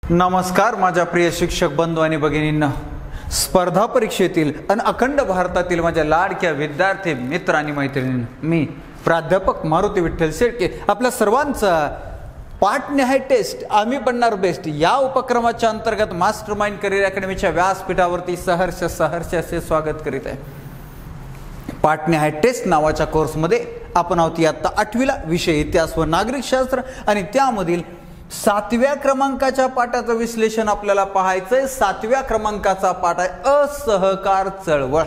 नमस्कार माझ्या प्रिय शिक्षक बंधू आणि भगिनींना, स्पर्धा परीक्षेतील आणि अखंड भारतातील माझ्या लाडक्या विद्यार्थी मित्र आणि मैत्रिणींना, मी प्राध्यापक मारुती विठ्ठल शेळके आपल्या सर्वांचा पाठनिहाय टेस्ट आम्ही बनणार बेस्ट या उपक्रमाच्या अंतर्गत मास्टरमाइंड करिअर अकॅडमीच्या व्यासपीठावरती सहर्ष असे स्वागत करीत आहे। पाठनिहाय टेस्ट नावाच्या कोर्समध्ये आपण आहोत इयत्ता 8वीला, विषय इतिहास व नागरिकशास्त्र आणि त्यामधील 7व्या क्रमांकाच्या पाठाचं विश्लेषण आपल्याला पाहायचंय। 7व्या क्रमांकाचा पाठ आहे असहकार चळवळ।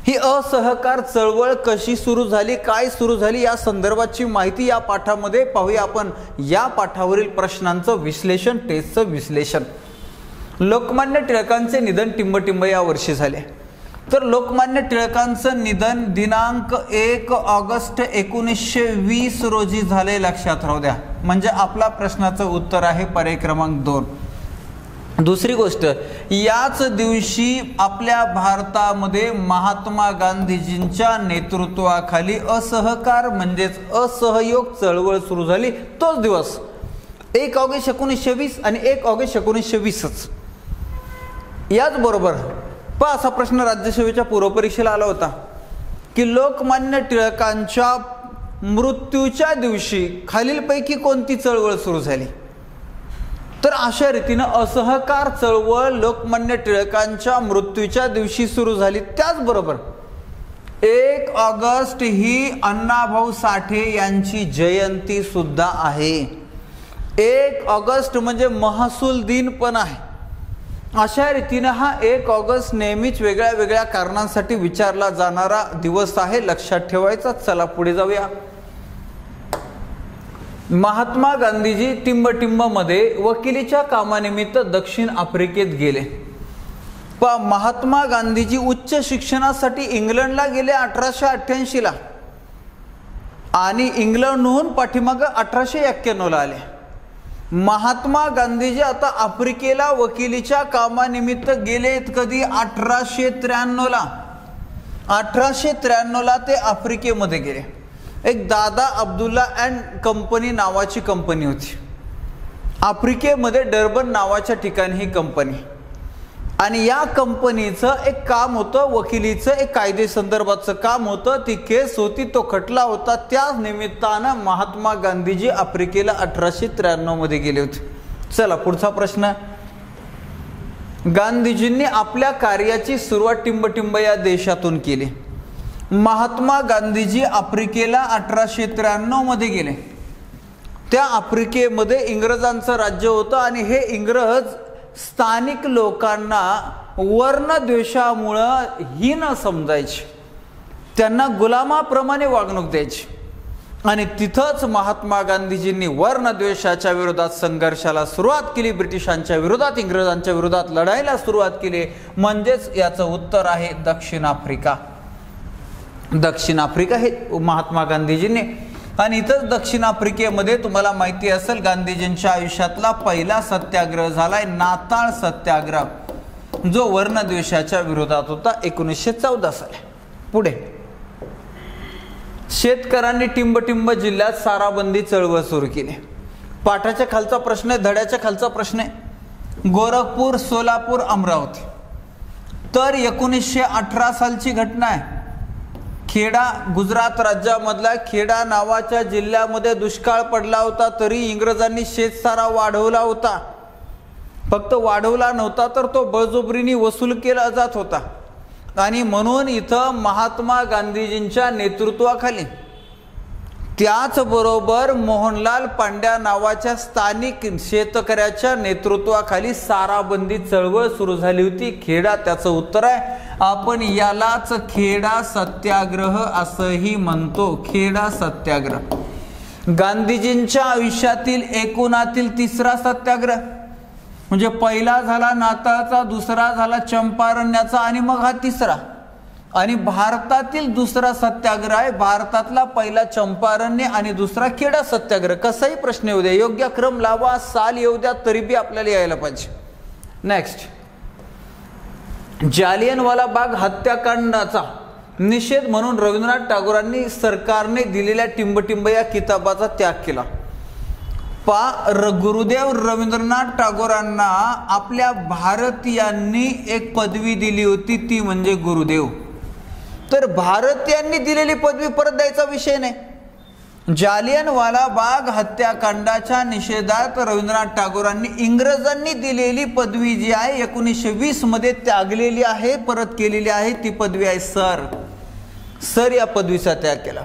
ही असहकार चळवळ कशी सुरू झाली, काय सुरू झाली या संदर्भाची माहिती या पाठामध्ये पाहूया आपण। या पाठावरील प्रश्नांचं विश्लेषण, टेस्टचं विश्लेषण। लोकमान्य टिळकांचे निधन टिंबटिंब या वर्षी झाले। तर लोकमान्य टिळकांचं निधन दिनांक 1 ऑगस्ट 1920 रोजी झाले, लक्षात राहू द्या। म्हणजे आपला प्रश्नाचं उत्तर आहे पर्याय क्रमांक 2। दुसरी गोष्ट, याच दिवशी आपल्या भारतामध्ये महात्मा गांधीजींच्या नेतृत्वाखाली असहकार म्हणजेच असहयोग चळवळ सुरू झाली। तोच दिवस 1 ऑगस्ट 1920 आणि 1 ऑगस्ट 1920च। याच बरोबर असा प्रश्न राज्यसेवेच्या पूर्वपरीक्षेला आला होता की लोकमान्य टिळकांच्या मृत्यूच्या दिवशी खालीलपैकी कोणती चळवळ सुरू झाली। तर अशा रीतीने असहकार चळवळ लोकमान्य टिळकांच्या मृत्यूच्या दिवशी सुरू झाली। त्याचबरोबर 1 ऑगस्ट ही अण्णाभाऊ साठे यांची जयंती सुद्धा आहे। 1 ऑगस्ट म्हणजे महसूल दिन पण आहे। अशा रीतीने हा 1 ऑगस्ट नेहमीच वेगळ्या वेगळ्या कारणांसाठी विचारला जाणारा दिवस आहे, लक्षात ठेवायचा। चला पुढे जाऊया। महात्मा गांधीजी टिंबटिंबमध्ये वकिलीच्या कामानिमित्त दक्षिण आफ्रिकेत गेले। महात्मा गांधीजी उच्च शिक्षणासाठी इंग्लंडला गेले 1888 ला आणि इंग्लंडहून पाठीमागे 1891 ला आले। महात्मा गांधीजी आता आफ्रिकेला वकिलीच्या कामानिमित्त गेलेत कधी? 1893 ला। 1893 ला ते आफ्रिकेमध्ये गेले। एक दादा अब्दुल्ला अँड कंपनी नावाची कंपनी होती आफ्रिकेमध्ये, डर्बन नावाच्या ठिकाणी ही कंपनी। आणि या कंपनीचं एक काम होतं, वकिलीचं एक कायदे संदर्भाचं काम होतं। ती केस होती, तो खटला होता। त्याच निमित्तानं महात्मा गांधीजी आफ्रिकेला 1893 मध्ये गेले होते। चला पुढचा प्रश्न, गांधीजींनी आपल्या कार्याची सुरुवात टिंबटिंब या देशातून केली। महात्मा गांधीजी आफ्रिकेला 1893 मध्ये गेले। त्या आफ्रिकेमध्ये इंग्रजांचं राज्य होतं आणि हे इंग्रज स्थानिक लोकांना वर्णद्वेषामुळे हीन समजायचे, त्यांना गुलामाप्रमाणे वागणूक द्यायची। आणि तिथंच महात्मा गांधीजींनी वर्णद्वेषाच्या विरोधात संघर्षाला सुरुवात केली, ब्रिटिशांच्या विरोधात, इंग्रजांच्या विरोधात लढायला सुरुवात केली। म्हणजेच याचं उत्तर आहे दक्षिण आफ्रिका। दक्षिण आफ्रिका हे महात्मा गांधीजींनी। आणि इथंच दक्षिण आफ्रिकेमध्ये तुम्हाला माहिती असेल गांधीजींच्या आयुष्यातला पहिला सत्याग्रह झालाय नाताळ सत्याग्रह, जो वर्णद्वेषाच्या विरोधात होता 1914 साली। पुढे, शेतकऱ्यांनी टिंबटिंब जिल्ह्यात साराबंदी चळवळ सुरू केली। पाठाच्या खालचा प्रश्न आहे, धड्याच्या खालचा प्रश्न आहे। गोरखपूर, सोलापूर, अमरावती। तर 1918 सालची घटना आहे। खेडा, गुजरात राज्यामधला खेडा नावाच्या जिल्ह्यामध्ये दुष्काळ पडला होता, तरी इंग्रजांनी शेतसारा वाढवला होता। फक्त वाढवला नव्हता तर तो बळजबरीने वसूल केला जात होता। आणि म्हणून इथं महात्मा गांधीजींच्या नेतृत्वाखाली, त्याचबरोबर मोहनलाल पांड्या नावाच्या स्थानिक शेतकऱ्याच्या नेतृत्वाखाली साराबंदी चळवळ सुरू झाली होती। खेडा त्याचं उत्तर आहे। आपण यालाच खेडा सत्याग्रह असंही म्हणतो, खेडा सत्याग्रह। गांधीजींच्या आयुष्यातील एकूणातील 3रा सत्याग्रह, म्हणजे पहिला झाला नाताळचा, दुसरा झाला चंपारण्याचा आणि मग हा 3रा। आणि भारतातील 2रा सत्याग्रह आहे। भारतातला पहिला चंपारण्य आणि दुसरा खेडा सत्याग्रह। कसाही प्रश्न येऊ द्या, योग्य क्रम लावा, साल येऊ द्या, तरी बी आपल्याला यायला पाहिजे। नेक्स्ट, जालियनवाला बाग हत्याकांडाचा निषेध म्हणून रवींद्रनाथ टागोरांनी सरकारने दिलेल्या टिंबटिंब या किताबाचा त्याग केला। गुरुदेव रवींद्रनाथ टागोरांना आपल्या भारतीयांनी एक पदवी दिली होती, ती म्हणजे गुरुदेव. तर भारतीयांनी दिलेली पदवी परत द्यायचा विषय नाही. जालियनवाला बाग हत्याकांडाच्या निषेधात रवींद्रनाथ टागोरांनी इंग्रजांनी दिलेली पदवी जी आहे 1920 मध्ये त्यागलेली आहे, परत केलेली आहे. ती पदवी आहे सर या पदवीचा त्याग केला.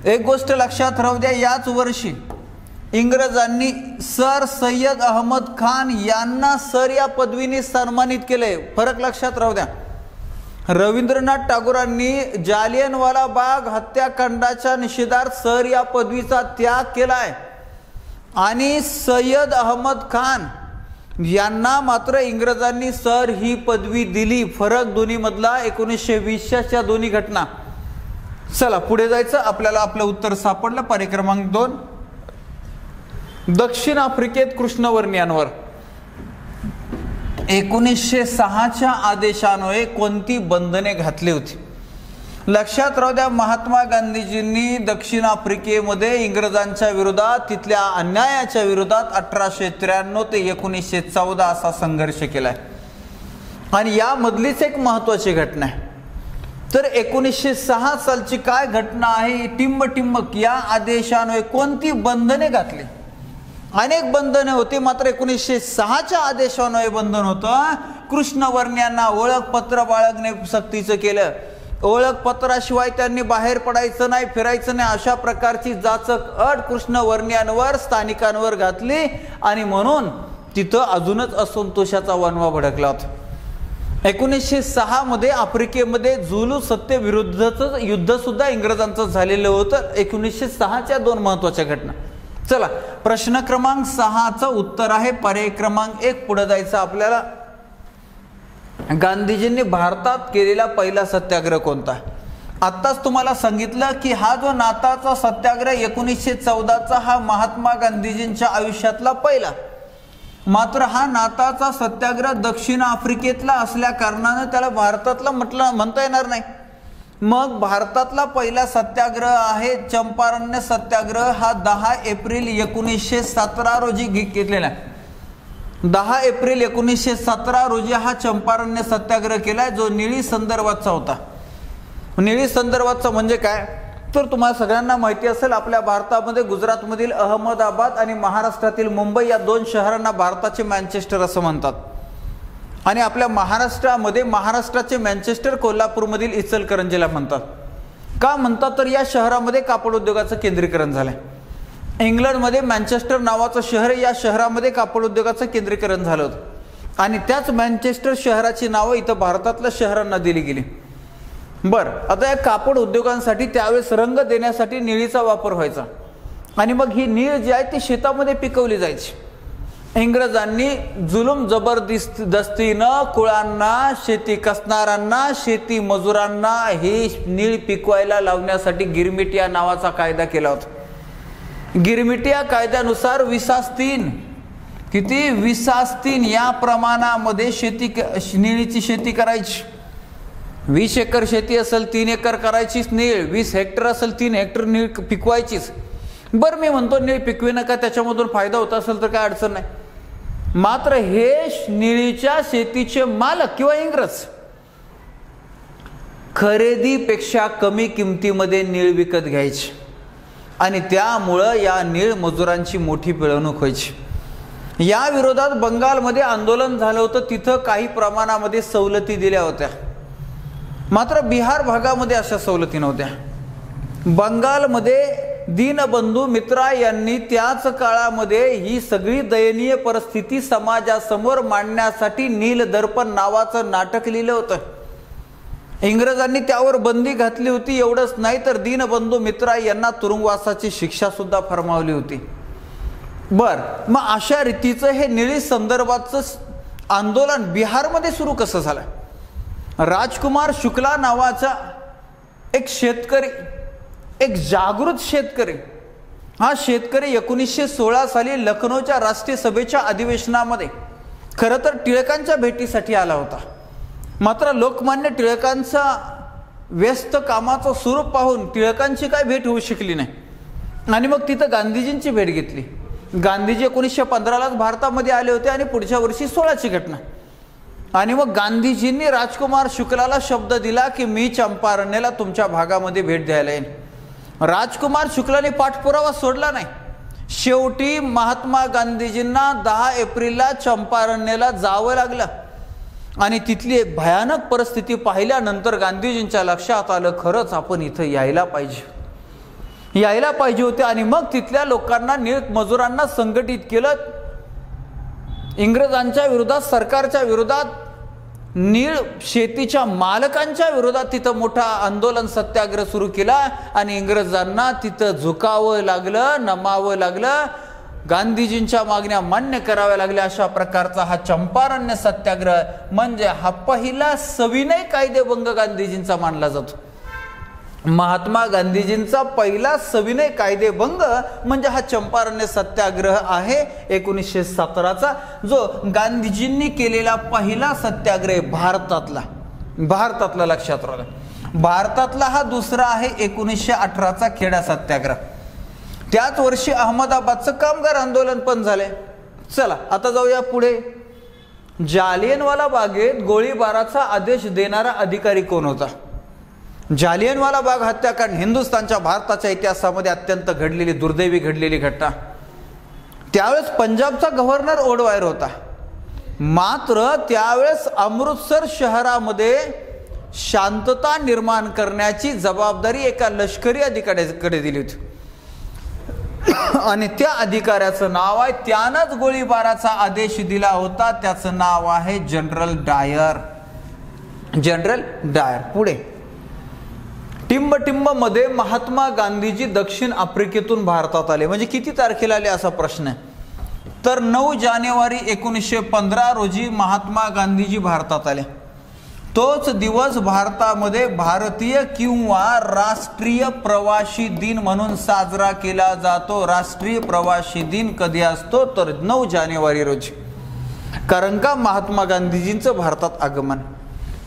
एक गोष्ट लक्षात राहू द्या, याच वर्षी इंग्रजांनी सर सय्यद अहमद खान यांना सर या पदवीने सन्मानित केले. फरक लक्षात राहू द्या. रवींद्रनाथ टागोरांनी जालियनवाला बाग हत्याकांडाच्या निषेधार्थ सर या पदवीचा त्याग केलाय आणि सय्यद अहमद खान यांना मात्र इंग्रजांनी सर ही पदवी दिली. फरक दोन्ही मधला 1920च्या दोन्ही घटना. चला पुढे जायचं. आपल्याला आपलं उत्तर सापडलं. पर्याय क्रमांक 2. दक्षिण आफ्रिकेत कृष्णवर्णियांवर 1906च्या आदेशान्वये कोणती बंधने घातली होती? लक्षात राहू द्या, महात्मा गांधीजींनी दक्षिण आफ्रिकेमध्ये इंग्रजांच्या विरोधात, तिथल्या अन्यायाच्या विरोधात 1893 ते 1914 असा संघर्ष केलाय. आणि यामधलीच एक महत्वाची घटना आहे. तर 1906 सालची काय घटना आहे? टिंबटिंबक या आदेशान्वये कोणती बंधने घातली? अनेक बंधने होती, मात्र 1906च्या आदेशान्वये बंधन होतं. कृष्णवर्णियांना ओळखपत्र बाळगणे सक्तीचं केलं. ओळखपत्राशिवाय त्यांनी बाहेर पडायचं नाही, फिरायचं नाही, अशा प्रकारची जाचक अट कृष्णवर्णियांवर, स्थानिकांवर घातली. आणि म्हणून तिथं अजूनच असंतोषाचा वणवा भडकला होता. 1906 मध्ये आफ्रिकेमध्ये झुलू सत्ते विरुद्धचं युद्ध सुद्धा इंग्रजांचं झालेलं होतं. 1906च्या 2 महत्वाच्या घटना. चला प्रश्न क्रमांक 6चं उत्तर आहे पर्याय क्रमांक 1. पुढे जायचं आपल्याला. गांधीजींनी भारतात केलेला पहिला सत्याग्रह कोणता? आत्ताच तुम्हाला सांगितलं की हा जो नाताळचा सत्याग्रह 1914चा हा महात्मा गांधीजींच्या आयुष्यातला पहिला. मात्र हा नाताळचा सत्याग्रह दक्षिण आफ्रिकेतला असल्या कारणाने त्याला भारतातला म्हणता येणार नाही. मग भारतातला पहिला सत्याग्रह आहे चंपारण्य सत्याग्रह. हा 10 एप्रिल 1917 रोजी घेतलेला आहे. 10 एप्रिल 1917 रोजी हा चंपारण्य सत्याग्रह केलाय, जो निळी संदर्भाचा होता. निळी संदर्भाचा म्हणजे काय तर तुम्हाला सगळ्यांना माहिती असेल, आपल्या भारतामध्ये गुजरातमधील अहमदाबाद आणि महाराष्ट्रातील मुंबई या 2 शहरांना भारताचे मँचेस्टर असं म्हणतात. आणि आपल्या महाराष्ट्रामध्ये महाराष्ट्राचे मँचेस्टर कोल्हापूरमधील इचलकरंजीला म्हणतात. का म्हणतात तर या शहरामध्ये कापड उद्योगाचं केंद्रीकरण झालंय. इंग्लंडमध्ये मँचेस्टर नावाचं शहर, या शहरामध्ये कापड उद्योगाचं केंद्रीकरण झालं होतं. आणि त्याच मँचेस्टर शहराची नावं इथं भारतातल्या शहरांना दिली गेली. बरं, आता या कापड उद्योगांसाठी त्यावेळेस रंग देण्यासाठी निळीचा वापर व्हायचा. आणि मग ही निळ जी आहे ती शेतामध्ये पिकवली जायची. इंग्रजांनी जुलूम जबरदस्तीनं कुळांना, शेती कसणाऱ्यांना, शेती मजुरांना ही नीळ पिकवायला लावण्यासाठी गिरमिट या नावाचा कायदा केला होता. गिरमिट या कायद्यानुसार 20/3 किती 20/3 या प्रमाणामध्ये निळीची शेती करायची. 20 एकर शेती असेल 3 एकर करायचीच नीळ, 20 हेक्टर असेल 3 हेक्टर नीळ पिकवायचीच. बरं, मी म्हणतो नीळ पिकवी नका, त्याच्यामधून फायदा होत असेल तर काय अडचण नाही. मात्र हे निळीच्या शेतीचे मालक किंवा इंग्रज खरेदीपेक्षा कमी किमतीमध्ये नीळ विकत घ्यायचे आणि त्यामुळं या नीळ मजुरांची मोठी पिळवणूक व्हायची. या विरोधात बंगालमध्ये आंदोलन झालं होतं. तिथं काही प्रमाणामध्ये सवलती दिल्या होत्या. मात्र बिहार भागामध्ये अशा सवलती नव्हत्या. बंगालमध्ये दीनबंधू मित्रा यांनी त्याच काळामध्ये ही सगळी दयनीय परिस्थिती समाजासमोर मांडण्यासाठी नीलदर्पण नावाचं नाटक लिहिलं होतं. इंग्रजांनी त्यावर बंदी घातली होती. एवढंच नाही तर दीनबंधू मित्रा यांना तुरुंगवासाची शिक्षा सुद्धा फरमावली होती. बर, मग अशा रीतीचं हे निळी संदर्भाचं आंदोलन बिहारमध्ये सुरू कसं झालं? राजकुमार शुक्ला नावाचा एक शेतकरी, एक जागृत शेतकरी, हा शेतकरी 1916 साली लखनौच्या राष्ट्रीय सभेच्या अधिवेशनामध्ये खरं तर टिळकांच्या भेटीसाठी आला होता. मात्र लोकमान्य टिळकांचा व्यस्त कामाचं स्वरूप पाहून टिळकांची काय भेट होऊ शकली नाही आणि मग तिथं गांधीजींची भेट घेतली. गांधीजी 1915लाच भारतामध्ये आले होते आणि पुढच्या वर्षी 16ची घटना. आणि मग गांधीजींनी राजकुमार शुक्लाला शब्द दिला की मी चंपारण्याला तुमच्या भागामध्ये भेट द्यायला येईन. राजकुमार शुक्लाने पाठपुरावा सोडला नाही. शेवटी महात्मा गांधीजींना 10 एप्रिलला चंपारण्याला जावं लागलं आणि तिथली भयानक परिस्थिती पाहिल्यानंतर गांधीजींच्या लक्षात आलं खरंच आपण इथं यायला पाहिजे होते. आणि मग तिथल्या लोकांना, मजुरांना संघटित केलं. इंग्रजांच्या विरोधात, सरकारच्या विरोधात, नीळ शेतीच्या मालकांच्या विरोधात तिथं मोठा आंदोलन, सत्याग्रह सुरू केला आणि इंग्रजांना तिथं झुकावं लागलं, नमावं लागलं, गांधीजींच्या मागण्या मान्य कराव्या लागल्या. अशा प्रकारचा हा चंपारण्य सत्याग्रह म्हणजे हा पहिला सविनय कायदेभंग गांधीजींचा मानला जातो. महात्मा गांधीजींचा पहिला सविनय कायदेभंग म्हणजे हा चंपारण्य सत्याग्रह आहे 1917चा, जो गांधीजींनी केलेला पहिला सत्याग्रह भारतातला लक्षात राहिला. भारतातला हा दुसरा आहे 1918चा खेडा सत्याग्रह. त्याच वर्षी अहमदाबादचं कामगार आंदोलन पण झाले. चला आता जाऊया पुढे. जालियनवाला बागेत गोळीबाराचा आदेश देणारा अधिकारी कोण होता? जालियनवाला बाग हत्याकांड हिंदुस्थानच्या, भारताच्या इतिहासामध्ये अत्यंत दुर्दैवी घडलेली घटना. त्यावेळेस पंजाबचा गव्हर्नर ओडवायर होता. मात्र त्यावेळेस अमृतसर शहरामध्ये शांतता निर्माण करण्याची जबाबदारी एका लष्करी अधिकाऱ्याकडे दिली होती आणि त्या अधिकाऱ्याचं नाव आहे, त्यानंच गोळीबाराचा आदेश दिला होता, त्याचं नाव आहे जनरल डायर. पुढे टिंबटिंब मध्ये महात्मा गांधीजी दक्षिण आफ्रिकेतून भारतात आले म्हणजे किती तारखेला आले असा प्रश्न आहे. तर 9 जानेवारी 1915 रोजी महात्मा गांधीजी भारतात आले. तोच दिवस भारतामध्ये भारतीय किंवा राष्ट्रीय प्रवासी दिन म्हणून साजरा केला जातो. राष्ट्रीय प्रवासी दिन कधी असतो? तर 9 जानेवारी रोजी. कारण का महात्मा गांधीजींचं भारतात आगमन.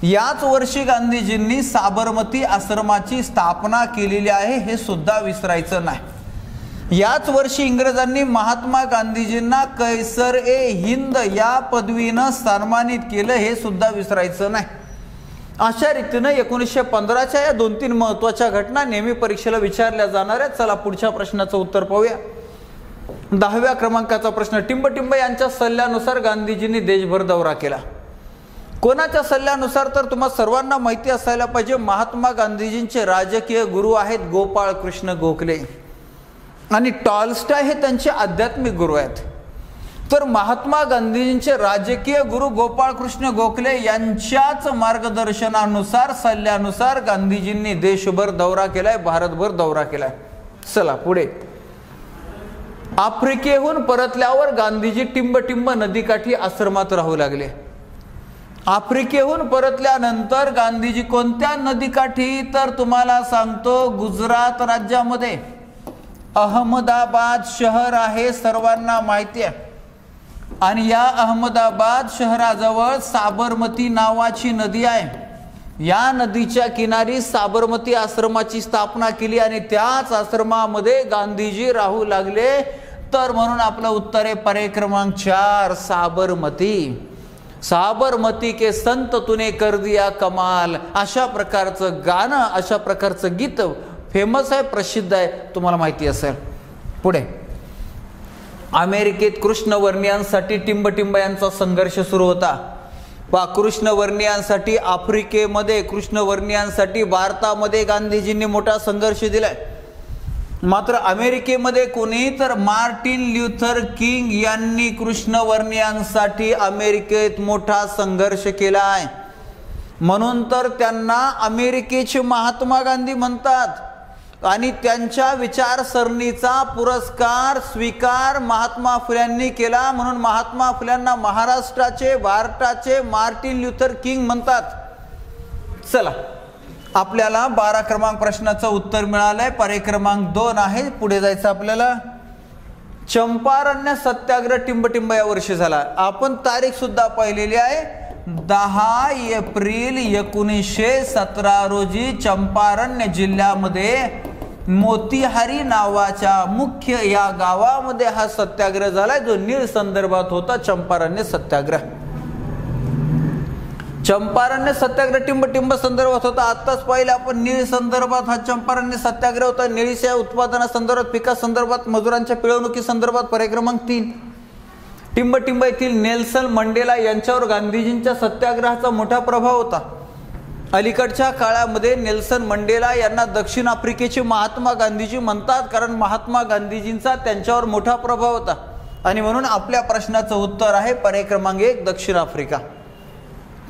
याच वर्षी गांधीजींनी साबरमती आश्रमाची स्थापना केलेली आहे, हे सुद्धा विसरायचं नाही. याच वर्षी इंग्रजांनी महात्मा गांधीजींना कैसर-ए-हिंद या पदवीनं सन्मानित केलं, हे सुद्धा विसरायचं नाही. अशा रीतीनं 1915च्या या 2-3 महत्वाच्या घटना नेहमी परीक्षेला विचारल्या जाणार आहेत. चला पुढच्या प्रश्नाचं उत्तर पाहूया. 10व्या क्रमांकाचा प्रश्न. टिंबटिंब यांच्या सल्ल्यानुसार गांधीजींनी देशभर दौरा केला. कोणाच्या सल्ल्यानुसार? तर तुम्हाला सर्वांना माहिती असायला पाहिजे, महात्मा गांधीजींचे राजकीय गुरु आहेत गोपाळ कृष्ण गोखले आणि टॉल्स्टॉय हे त्यांचे आध्यात्मिक गुरु आहेत. तर महात्मा गांधीजींचे राजकीय गुरु गोपाळ कृष्ण गोखले यांच्याच मार्गदर्शनानुसार, सल्ल्यानुसार गांधीजींनी देशभर दौरा केलाय, भारतभर दौरा केलाय. चला पुढे. आफ्रिकेहून परतल्यावर गांधीजी टिंबटिंब नदीकाठी आश्रमात राहू लागले. आफ्रिकेहून परतल्यानंतर गांधीजी कोणत्या नदीकाठी? तर तुम्हाला सांगतो, गुजरात राज्यामध्ये अहमदाबाद शहर आहे, सर्वांना माहिती आहे. आणि या अहमदाबाद शहराजवळ साबरमती नावाची नदी आहे. या नदीच्या किनारी साबरमती आश्रमाची स्थापना केली आणि त्याच आश्रमामध्ये गांधीजी राहू लागले. तर म्हणून आपलं उत्तर आहे पर्याय क्रमांक 4 साबरमती. साबरमती के संत तूने कर दिया कमाल, अशा प्रकारचं गाणं, अशा प्रकारचं गीत फेमस आहे, प्रसिद्ध आहे, तुम्हाला माहिती असेल. पुढे. अमेरिकेत कृष्णवर्णियांसाठी टिंबटिंब यांचा संघर्ष सुरू होता. कृष्णवर्णियांसाठी आफ्रिकेमध्ये, कृष्णवर्णियांसाठी भारतामध्ये गांधीजींनी मोठा संघर्ष दिलाय. मात्र अमेरिकेमध्ये कोणी? तर मार्टिन ल्युथर किंग यांनी कृष्णवर्णियांसाठी अमेरिकेत मोठा संघर्ष केला आहे. म्हणून तर त्यांना अमेरिकेचे महात्मा गांधी म्हणतात आणि त्यांच्या विचारसरणीचा पुरस्कार स्वीकार महात्मा फुल्यांनी केला. म्हणून महात्मा फुल्यांना महाराष्ट्राचे, भारताचे मार्टिन ल्युथर किंग म्हणतात. चला आपल्याला 12 क्रमांक प्रश्नाचं उत्तर मिळालंय. पर्याय क्रमांक 2 आहे. पुढे जायचं आपल्याला. चंपारण्य सत्याग्रह टिंबटिंब या वर्षी झाला. आपण तारीख सुद्धा पाहिलेली आहे, 10 एप्रिल 1917 रोजी चंपारण्य जिल्ह्यामध्ये मोतीहारी नावाच्या मुख्य या गावामध्ये हा सत्याग्रह झालाय, जो नीळ संदर्भात होता, चंपारण्य सत्याग्रह. चंपारण्य सत्याग्रह टिंब संदर्भात होता. आत्ताच पाहिलं आपण नीळ संदर्भात हा चंपारण्य सत्याग्रह होता. निळीच्या उत्पादना संदर्भात, पिका संदर्भात, मजुरांच्या पिळवणुकी संदर्भात. पर्याय क्रमांक 3. टिंब येथील नेल्सन मंडेला यांच्यावर गांधीजींच्या सत्याग्रहाचा मोठा प्रभाव होता. अलीकडच्या काळामध्ये नेल्सन मंडेला यांना दक्षिण आफ्रिकेचे महात्मा गांधीजी म्हणतात, कारण महात्मा गांधीजींचा त्यांच्यावर मोठा प्रभाव होता. आणि म्हणून आपल्या प्रश्नाचं उत्तर आहे पर्याय क्रमांक 1 दक्षिण आफ्रिका.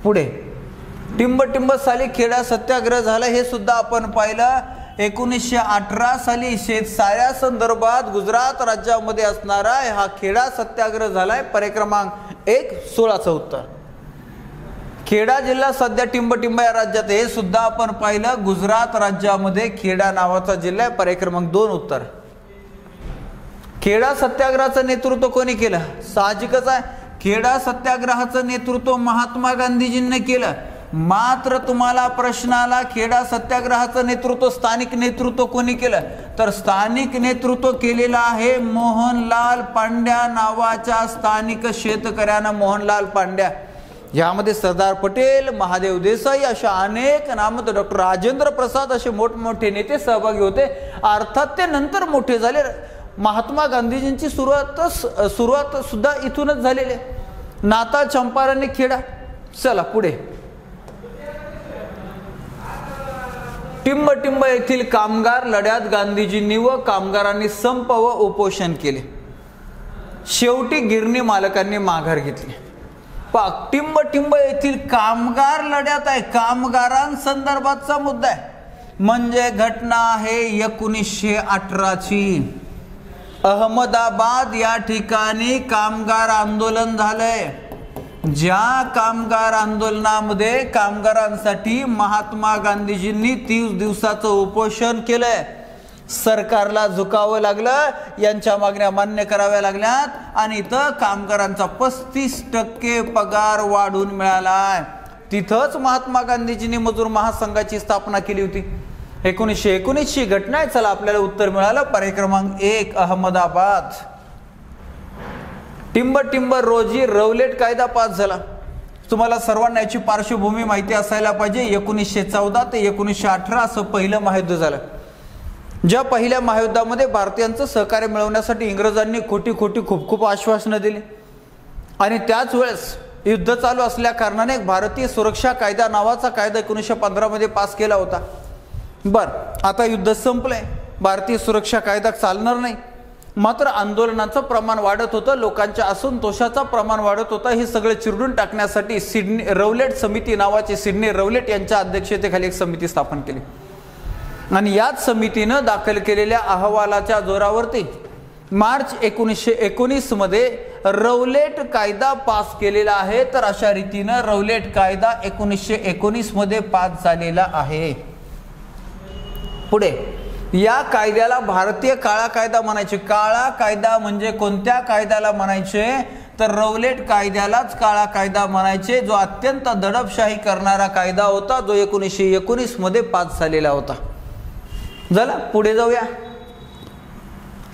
पुढे टिंब साली खेडा सत्याग्रह झाला, हे सुद्धा आपण पाहिलं. 1918 साली शेतसाऱ्या संदर्भात गुजरात राज्यामध्ये असणारा हा खेडा सत्याग्रह झालाय. पर्याय क्रमांक 1 16चं उत्तर. खेडा जिल्हा सध्या टिंब या राज्यात, हे सुद्धा आपण पाहिलं. गुजरात राज्यामध्ये खेडा नावाचा जिल्हा आहे. पर्याय क्रमांक 2 उत्तर. खेडा सत्याग्रहाचं नेतृत्व कोणी केलं? साहजिकच आहे, खेडा सत्याग्रहाचं नेतृत्व महात्मा गांधीजींनी केलं. मात्र तुम्हाला प्रश्न आला, खेडा सत्याग्रहाचं नेतृत्व, स्थानिक नेतृत्व कोणी केलं? तर स्थानिक नेतृत्व केलेलं आहे मोहनलाल पांड्या नावाच्या स्थानिक शेतकऱ्यानं. मोहनलाल पांड्या, यामध्ये सरदार पटेल, महादेव देसाई अशा अनेक नाम, डॉक्टर राजेंद्र प्रसाद असे मोठमोठे नेते सहभागी होते. अर्थात ते नंतर मोठे झाले. महात्मा गांधीजींची सुरुवात सुद्धा इथूनच झालेली आहे. नाताळ, चंपारण्य, खेडा. चला पुढे. टिंब येथील कामगार लढ्यात गांधीजींनी व कामगारांनी संप व उपोषण केले. शेवटी गिरणी मालकांनी माघार घेतली. टिंब येथील कामगार लढ्यात आहे, कामगारांसंदर्भातचा मुद्दा आहे. म्हणजे घटना आहे 1918ची. अहमदाबाद या ठिकाणी कामगार आंदोलन झालंय. ज्या कामगार आंदोलनामध्ये कामगारांसाठी महात्मा गांधीजींनी 30 दिवसाचं उपोषण केलंय. सरकारला झुकावं लागलं, यांच्या मागण्या मान्य कराव्या लागल्यात आणि इथं कामगारांचा 35% पगार वाढून मिळालाय. तिथंच महात्मा गांधीजींनी मजूर महासंघाची स्थापना केली होती. 1919 ची घटना आहे. चला आपल्याला उत्तर मिळालं. पर्याय क्रमांक 1 अहमदाबाद. टिंब रोजी रौलेट कायदा पास झाला. तुम्हाला सर्वांना याची पार्श्वभूमी माहिती असायला पाहिजे. 1914 ते 1918 असं पहिलं महायुद्ध झालं. ज्या पहिल्या महायुद्धामध्ये भारतीयांचं सहकार्य मिळवण्यासाठी इंग्रजांनी खोटी खूप आश्वासनं दिली आणि त्याच वेळेस युद्ध चालू असल्या कारणाने भारतीय सुरक्षा कायदा नावाचा कायदा 1915 मध्ये पास केला होता. आता युद्ध संपलंय, भारतीय सुरक्षा कायदा चालणार नाही. मात्र आंदोलनाचं प्रमाण वाढत होतं, लोकांच्या असंतोषाचं प्रमाण वाढत होतं. हे सगळे चिरडून टाकण्यासाठी सिडनी रौलेट समिती नावाची, सिडनी रौलेट यांच्या अध्यक्षतेखाली एक समिती स्थापन केली आणि याच समितीनं दाखल केलेल्या अहवालाच्या जोरावरती मार्च 1919 मध्ये रौलेट कायदा पास केलेला आहे. तर अशा रीतीनं रौलेट कायदा 1919 मध्ये पास झालेला आहे. पुढे या कायद्याला भारतीय काळा कायदा म्हणायचे. काळा कायदा म्हणजे कोणत्या कायद्याला म्हणायचे? तर रौलेट कायद्यालाच काळा कायदा म्हणायचे, जो अत्यंत दडपशाही करणारा कायदा होता, जो 1919 मध्ये पास झालेला होता. चला पुढे जाऊया.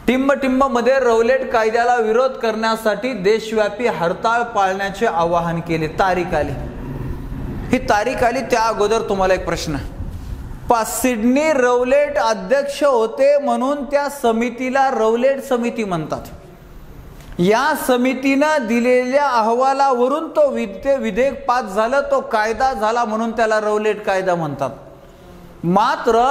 टिंब मध्ये रौलेट कायद्याला विरोध करण्यासाठी देशव्यापी हरताळ पाळण्याचे आवाहन केले. तारीख आली, ही तारीख आली. त्या अगोदर तुम्हाला एक प्रश्न. सिडनी रौलेट अध्यक्ष होते म्हणून त्या समितीला रौलेट समिती म्हणतात. या समितीनं दिलेल्या अहवालावरून तो विधेयक पास झालं, तो कायदा झाला म्हणून त्याला रौलेट कायदा म्हणतात. मात्र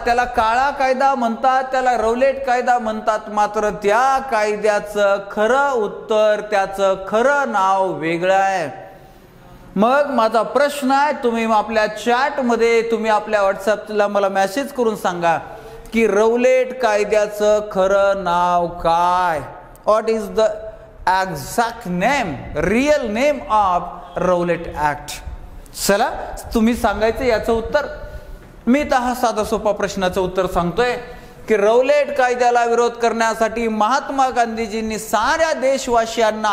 त्याला काळा कायदा म्हणतात, त्याला रौलेट कायदा म्हणतात. मात्र त्या कायद्याचं खरं उत्तर, त्याचं खरं नाव वेगळं आहे. मग माझा प्रश्न आहे, तुम्ही आपल्या चॅटमध्ये, तुम्ही आपल्या व्हॉट्सअपला मला मेसेज करून सांगा की रौलेट कायद्याचं खरं नाव काय? What is the exact name, real name of Rowlatt act? चला तुम्ही सांगायचं याचं उत्तर. मी तर हा साधा सोपा प्रश्नाचं उत्तर सांगतोय की रौलेट कायद्याला विरोध करण्यासाठी महात्मा गांधीजींनी साऱ्या देशवासियांना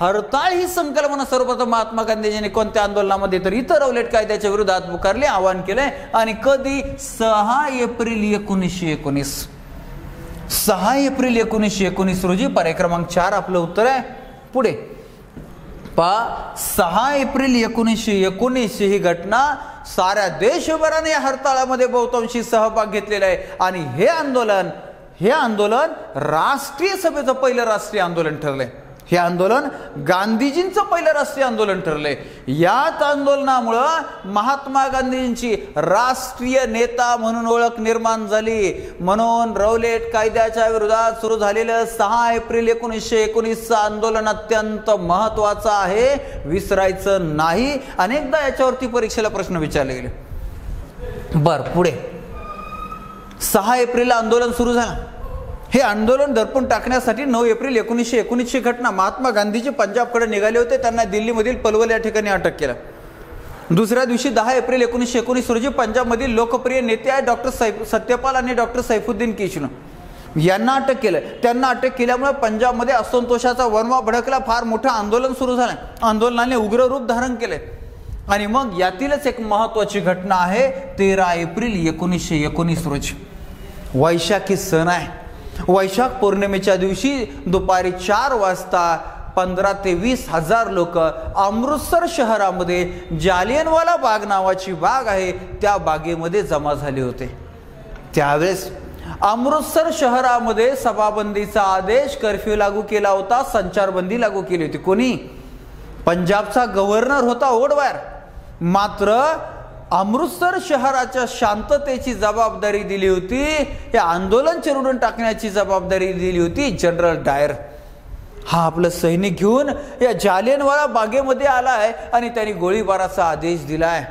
हरताळ ही संकल्पना सर्वप्रथम महात्मा गांधीजींनी कोणत्या आंदोलनामध्ये, तर इतर रौलट कायद्याच्या विरोधात पुकारले, आवाहन केलंय. आणि कधी? 6 एप्रिल 1919. 6 एप्रिल 1919 रोजी. पर्याय क्रमांक 4 आपलं उत्तर आहे. पुढे पहा, 6 एप्रिल 1919 ही घटना साऱ्या देशभराने या हरताळामध्ये बहुतांशी सहभाग घेतलेला आहे. आणि हे आंदोलन राष्ट्रीय सभेचं पहिलं राष्ट्रीय आंदोलन ठरलंय. हे आंदोलन गांधीजींचं पहिलं राष्ट्रीय आंदोलन ठरलंय. याच आंदोलनामुळं महात्मा गांधींची राष्ट्रीय नेता म्हणून ओळख निर्माण झाली. म्हणून रौलट कायद्याच्या विरोधात सुरू झालेलं 6 एप्रिल 1919 आंदोलन अत्यंत महत्वाचं आहे, विसरायचं नाही. अनेकदा याच्यावरती परीक्षेला प्रश्न विचारले गेले. पुढे 6 एप्रिलला आंदोलन सुरू झालं. हे आंदोलन दडपून टाकण्यासाठी 9 एप्रिल 1919 घटना. महात्मा गांधीजी पंजाबकडे निघाले होते. त्यांना दिल्लीमधील पलवल या ठिकाणी अटक केलं. दुसऱ्या दिवशी 10 एप्रिल 1919 रोजी पंजाबमधील लोकप्रिय नेते आहे डॉक्टर सत्यपाल आणि डॉक्टर सैफुद्दीन किशन यांना अटक केलं. त्यांना अटक केल्यामुळे पंजाबमध्ये असंतोषाचा वणवा भडकला. फार मोठं आंदोलन सुरू झालं. आंदोलनाने उग्र रूप धारण केले. आणि मग यातीलच एक महत्वाची घटना आहे 13 एप्रिल 1919 रोजी. वैशाखी सण आहे. वैशाख पौर्णिमेच्या दिवशी दुपारी 4 वाजता 15 ते 20 हजार लोक अमृतसर शहरामध्ये जालियनवाला बाग नावाची बाग आहे त्या बागेमध्ये जमा झाले होते. त्यावेळेस अमृतसर शहरामध्ये सभाबंदीचा आदेश, कर्फ्यू लागू केला होता, संचारबंदी लागू केली होती. कोणी? पंजाबचा गव्हर्नर होता ओडवायर. मात्र अमृतसर शहराच्या शांततेची जबाबदारी दिली होती, हे आंदोलन चिरडून टाकण्याची जबाबदारी दिली होती जनरल डायर. हा आपलं सैनिक घेऊन या जालियनवाला बागेमध्ये आलाय आणि त्यांनी गोळीबाराचा आदेश दिलाय.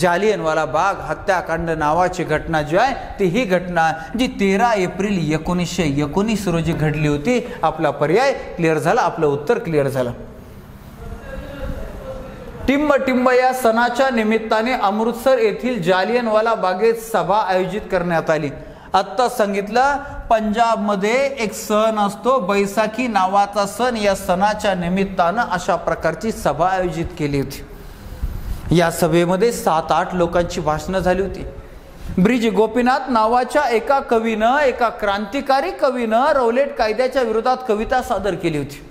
जालियनवाला बाग हत्याकांड नावाची घटना जी आहे ती ही घटना जी 13 एप्रिल 1919 रोजी घडली होती. आपला पर्याय क्लिअर झाला, आपलं उत्तर क्लिअर झालं. टिंब या सणाच्या निमित्ताने अमृतसर येथील जालियनवाला बागेत सभा आयोजित करण्यात आली. आत्ता सांगितलं पंजाबमध्ये एक सण असतो बैसाखी नावाचा सण. या सणाच्या निमित्तानं अशा प्रकारची सभा आयोजित केली होती. या सभेमध्ये 7-8 लोकांची भाषणं झाली होती. ब्रिज गोपीनाथ नावाच्या एका कवीनं, एका क्रांतिकारी कवीनं रौलट कायद्याच्या विरोधात कविता सादर केली होती.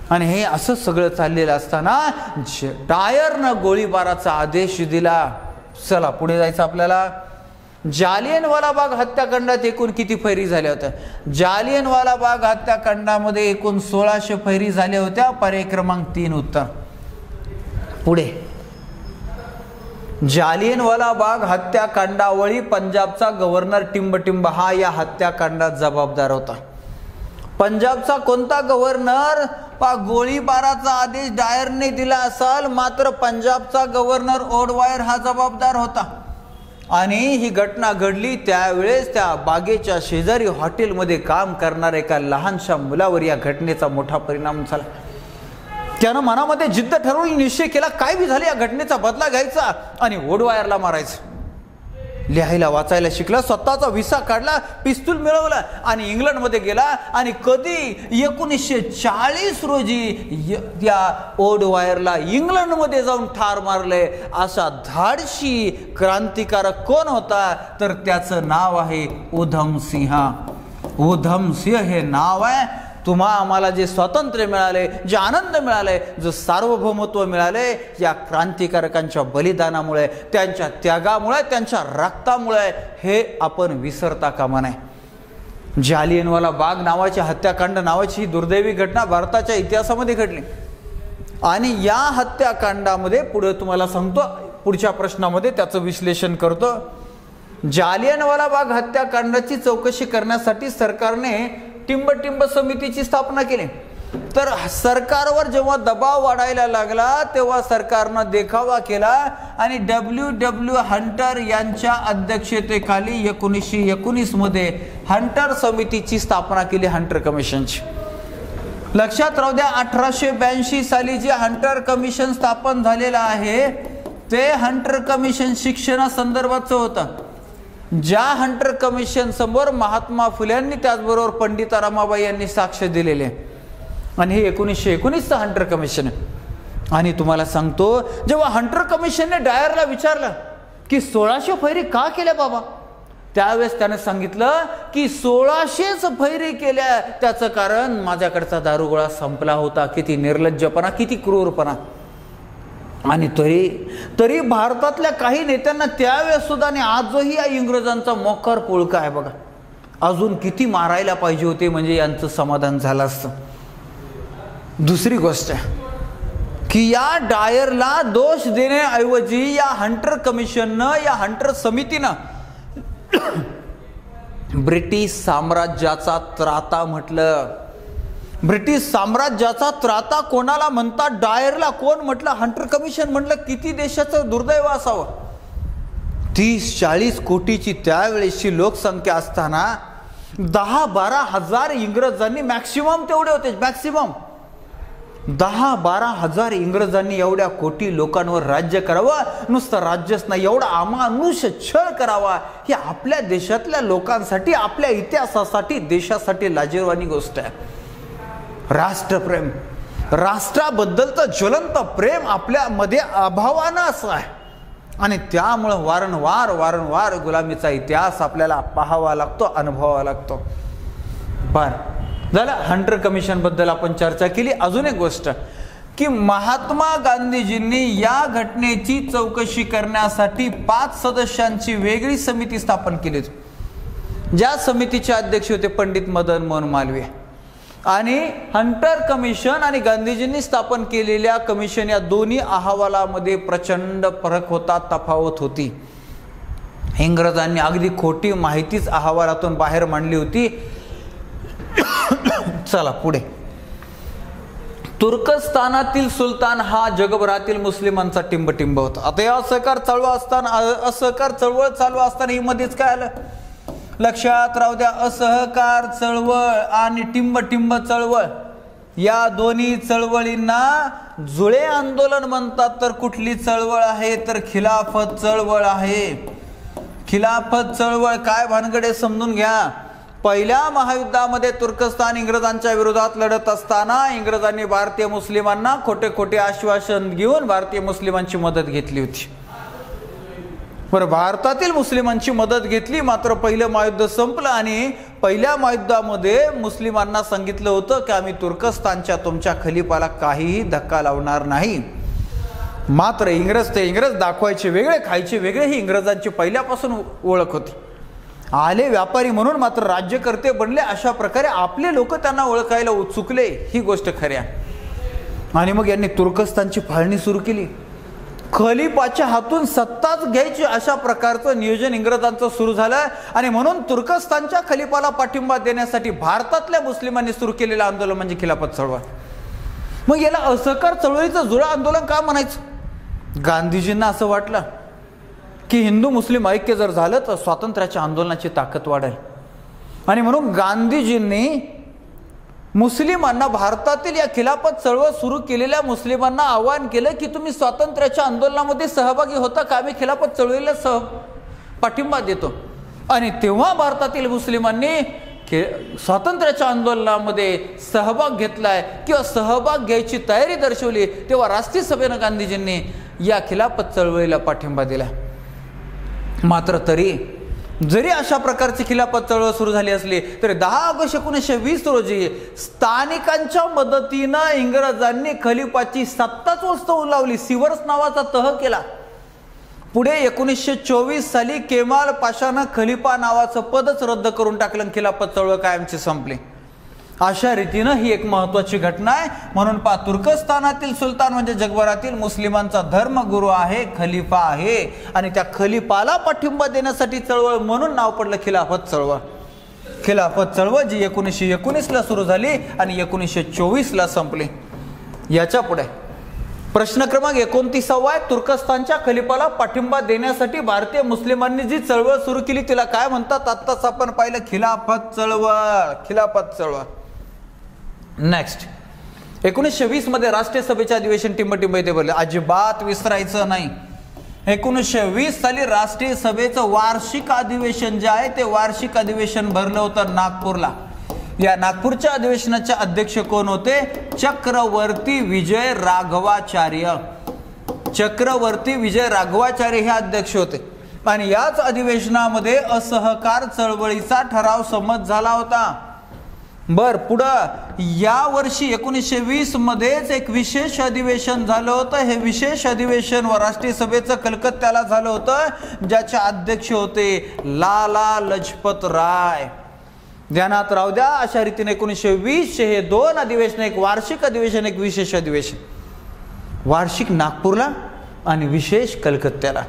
आणि हे असं सगळं चाललेलं असताना डायरनं गोळीबाराचा आदेश दिला. चला पुढे जायचं आपल्याला. जालियनवाला बाग हत्याकांडात एकूण किती फैरी झाल्या होत्या? जालियनवाला बाग हत्याकांडामध्ये एकूण 1600 फैरी झाल्या होत्या. पर्याय क्रमांक 3 उत्तर. पुढे जालियनवाला बाग हत्याकांडावळी पंजाबचा गव्हर्नर टिंब हा या हत्याकांडात जबाबदार होता. पंजाबचा कोणता गव्हर्नर? गोळीबाराचा आदेश डायरने दिला असाल, मात्र पंजाबचा गव्हर्नर ओडवायर हा जबाबदार होता. आणि ही घटना घडली त्यावेळेस त्या बागेच्या शेजारी हॉटेलमध्ये काम करणाऱ्या एका लहानशा मुलावर या घटनेचा मोठा परिणाम झाला. त्यानं मनामध्ये जिद्द ठरवून निश्चय केला, काय बी झाले या घटनेचा बदला घ्यायचा आणि ओडवायरला मारायचं. लिहायला वाचायला शिकला, स्वतःचा व्हिसा काढला, पिस्तूल मिळवला आणि इंग्लंडमध्ये गेला. आणि कधी? 1940 रोजी त्या ओडवायरला इंग्लंडमध्ये जाऊन ठार मारले. असा धाडशी क्रांतिकारक कोण होता? तर त्याचं नाव आहे उधमसिंह. उधमसिंह हे नाव आहे. तुम्हा आम्हाला जे स्वातंत्र्य मिळाले, जे आनंद मिळाले, जो सार्वभौमत्व मिळाले, या क्रांतिकारकांच्या बलिदानामुळे, त्यांच्या त्यागामुळे, त्यांच्या रक्तामुळे, हे आपण विसरता कामा नये. जालियनवाला बाग नावाची हत्याकांड नावाची ही दुर्दैवी घटना भारताच्या इतिहासामध्ये घडली. आणि या हत्याकांडामध्ये पुढे तुम्हाला सांगतो, पुढच्या प्रश्नामध्ये त्याचं विश्लेषण करतो. जालियनवाला बाग हत्याकांडाची चौकशी करण्यासाठी सरकारने टिंब समितीची स्थापना केली. तर सरकारवर जेव्हा दबाव वाढायला लागला तेव्हा सरकारनं देखावा केला आणि W हंटर यांच्या अध्यक्षतेखाली 1919 मध्ये हंटर समितीची स्थापना केली, हंटर कमिशनची. लक्षात राहू द्या, 1882 साली जे हंटर कमिशन स्थापन झालेलं आहे ते हंटर कमिशन शिक्षणासंदर्भाचं होतं. ज्या हंटर कमिशन समोर महात्मा फुले यांनी, त्याचबरोबर पंडिता रमाबाई यांनी साक्ष दिलेले. आणि हे 1919चं हंटर कमिशन आहे. आणि तुम्हाला सांगतो, जेव्हा हंटर कमिशनने डायरला विचारलं की 1600 फैरी का केल्या बाबा, त्यावेळेस त्याने सांगितलं की 1600च फैरी केल्या, त्याचं कारण माझ्याकडचा दारुगोळा संपला होता. किती निर्लज्जपणा, किती क्रूरपणा. आणि तरी भारतातल्या काही नेत्यांना त्यावेळेस सुद्धा आणि आजही या इंग्रजांचा मोकार पुळका आहे बघा. अजून किती मारायला पाहिजे होते म्हणजे यांचं समाधान झालं असतं. दुसरी गोष्ट आहे की या डायरला दोष देण्याऐवजी या हंटर कमिशननं, या हंटर समितीनं ब्रिटिश साम्राज्याचा त्राता म्हटलं. ब्रिटिश साम्राज्याचा त्राता कोणाला म्हणतात? डायरला. कोण म्हटलं? हंटर कमिशन म्हटलं. किती देशाचं दुर्दैव असावं. 30-40 कोटीची त्यावेळेसची लोकसंख्या असताना 10-12 हजार इंग्रजांनी, मॅक्सिमम तेवढे होते, मॅक्सिमम 10-12 हजार इंग्रजांनी एवढ्या कोटी लोकांवर राज्य करावं. नुसतं राज्यच नाही, एवढा अमानुष छळ करावा. ही आपल्या देशातल्या लोकांसाठी, आपल्या इतिहासासाठी, देशासाठी लाजिरवाणी गोष्ट आहे. राष्ट्रप्रेम, राष्ट्राबद्दलचं ज्वलंत प्रेम आपल्यामध्ये अभावानं असं आहे. आणि त्यामुळं वारंवार गुलामीचा इतिहास आपल्याला पाहावा लागतो, अनुभवावा लागतो. बरं झालं, हंटर कमिशन बद्दल आपण चर्चा केली. अजून एक गोष्ट की महात्मा गांधीजींनी या घटनेची चौकशी करण्यासाठी 5 सदस्यांची वेगळी समिती स्थापन केली. ज्या समितीचे अध्यक्ष होते पंडित मदन मोहन मालवीय. आणि हंटर कमिशन आणि गांधीजींनी स्थापन केलेल्या कमिशन या दोन्ही अहवालामध्ये प्रचंड फरक होता, तफावत होती. इंग्रजांनी अगदी खोटी माहितीच अहवालातून बाहेर मांडली होती. चला पुढे. तुर्कस्तानातील सुलतान हा जगभरातील मुस्लिमांचा टिंबटिंब होता. आता या असहकार चळवळ चालू असताना ही मध्येच काय आलं लक्षात राहू द्या. असहकार चळवळ आणि टिंबटिंब चळवळ या दोन्ही चळवळींना जुळे आंदोलन म्हणतात. तर कुठली चळवळ आहे तर खिलाफत चळवळ आहे. खिलाफत चळवळ काय भानगडे समजून घ्या. पहिल्या महायुद्धामध्ये तुर्कस्तान इंग्रजांच्या विरोधात लढत असताना इंग्रजांनी भारतीय मुस्लिमांना खोटे आश्वासन घेऊन भारतीय मुस्लिमांची मदत घेतली होती. बरं, भारतातील मुस्लिमांची मदत घेतली. मात्र पहिलं महायुद्ध संपलं आणि पहिल्या महायुद्धामध्ये मुस्लिमांना सांगितलं होतं की आम्ही तुर्कस्तानच्या तुमच्या खलिफाला काहीही धक्का लावणार नाही. मात्र इंग्रज दाखवायचे वेगळे, खायचे वेगळे, ही इंग्रजांची पहिल्यापासून ओळख होती. आले व्यापारी म्हणून मात्र राज्यकर्ते बनले. अशा प्रकारे आपले लोक त्यांना ओळखायला चुकले, ही गोष्ट खऱ्या. आणि मग यांनी तुर्कस्तानची फाळणी सुरू केली. खलिफाच्या हातून सत्ताच घ्यायची अशा प्रकारचं नियोजन इंग्रजांचं सुरू झालं. आणि म्हणून तुर्कस्तानच्या खलिफाला पाठिंबा देण्यासाठी भारतातल्या मुस्लिमांनी सुरू केलेलं आंदोलन म्हणजे खिलाफत चळवळ. मग याला असहकार चळवळीचं जुळं आंदोलन का म्हणायचं? गांधीजींना असं वाटलं की हिंदू मुस्लिम ऐक्य जर झालं तर स्वातंत्र्याच्या आंदोलनाची ताकद वाढेल. आणि म्हणून गांधीजींनी मुस्लिमांना, भारतातील या खिलाफत चळवळ सुरू केलेल्या मुस्लिमांना आवाहन केलं की तुम्ही स्वातंत्र्याच्या आंदोलनामध्ये सहभागी होता का? आम्ही खिलाफत चळवळीला पाठिंबा देतो. आणि तेव्हा भारतातील मुस्लिमांनी स्वातंत्र्याच्या आंदोलनामध्ये सहभाग घेतलाय किंवा सहभाग घ्यायची तयारी दर्शवली. तेव्हा राष्ट्रीय सभेनं गांधीजींनी या खिलाफत चळवळीला पाठिंबा दिला. मात्र जरी अशा प्रकारची खिलाफत चळवळ सुरू झाली असली तरी 10 ऑगस्ट 1920 रोजी स्थानिकांच्या मदतीनं इंग्रजांनी खलिफाची सत्ताच उचलून लावली. सिवर्स नावाचा तह केला. पुढे 1924 साली केमाल पाशानं खलिफा नावाचं पदच रद्द करून टाकलं. खिलाफत चळवळ कायमची संपली. अशा रीतीनं ही एक महत्वाची घटना आहे. म्हणून तुर्कस्तानातील सुलतान म्हणजे जगभरातील मुस्लिमांचा धर्मगुरू आहे, खलिफा आहे. आणि त्या खलिफाला पाठिंबा देण्यासाठी चळवळ म्हणून नाव पडलं खिलाफत चळवळ. खिलाफत चळवळ जी 1919ला सुरू झाली आणि 1924ला संपली. याच्या पुढे प्रश्न क्रमांक 29 आहे. तुर्कस्तानच्या खलिफाला पाठिंबा देण्यासाठी भारतीय मुस्लिमांनी जी चळवळ सुरू केली तिला काय म्हणतात? आत्ताच आपण पाहिलं, खिलाफत चळवळ. खिलाफत चळवळ. नेक्स्ट 1920 मध्ये राष्ट्रीय सभेचे अधिवेशन टिंबटिंब येथे भरले. अजिबात विसरायचं नाही. 1920 साली राष्ट्रीय सभेचं वार्षिक अधिवेशन जे आहे ते वार्षिक अधिवेशन भरलं होतं नागपूरला. या नागपूरच्या अधिवेशनाचे अध्यक्ष कोण होते? चक्रवर्ती विजय राघवाचार्य. चक्रवर्ती विजय राघवाचार्य हे अध्यक्ष होते. आणि याच अधिवेशनामध्ये असहकार चळवळीचा ठराव संमत झाला होता. पुढं या वर्षी 1920 मध्येच एक विशेष अधिवेशन झालं होतं. हे विशेष अधिवेशन व राष्ट्रीय सभेचं कलकत्त्याला झालं होतं, ज्याचे अध्यक्ष होते लाला लजपत राय. ध्यानात राहू द्या. अशा रीतीने 1920 हे दोन अधिवेशन, एक वार्षिक अधिवेशन, एक विशेष अधिवेशन. वार्षिक नागपूरला आणि विशेष कलकत्त्याला.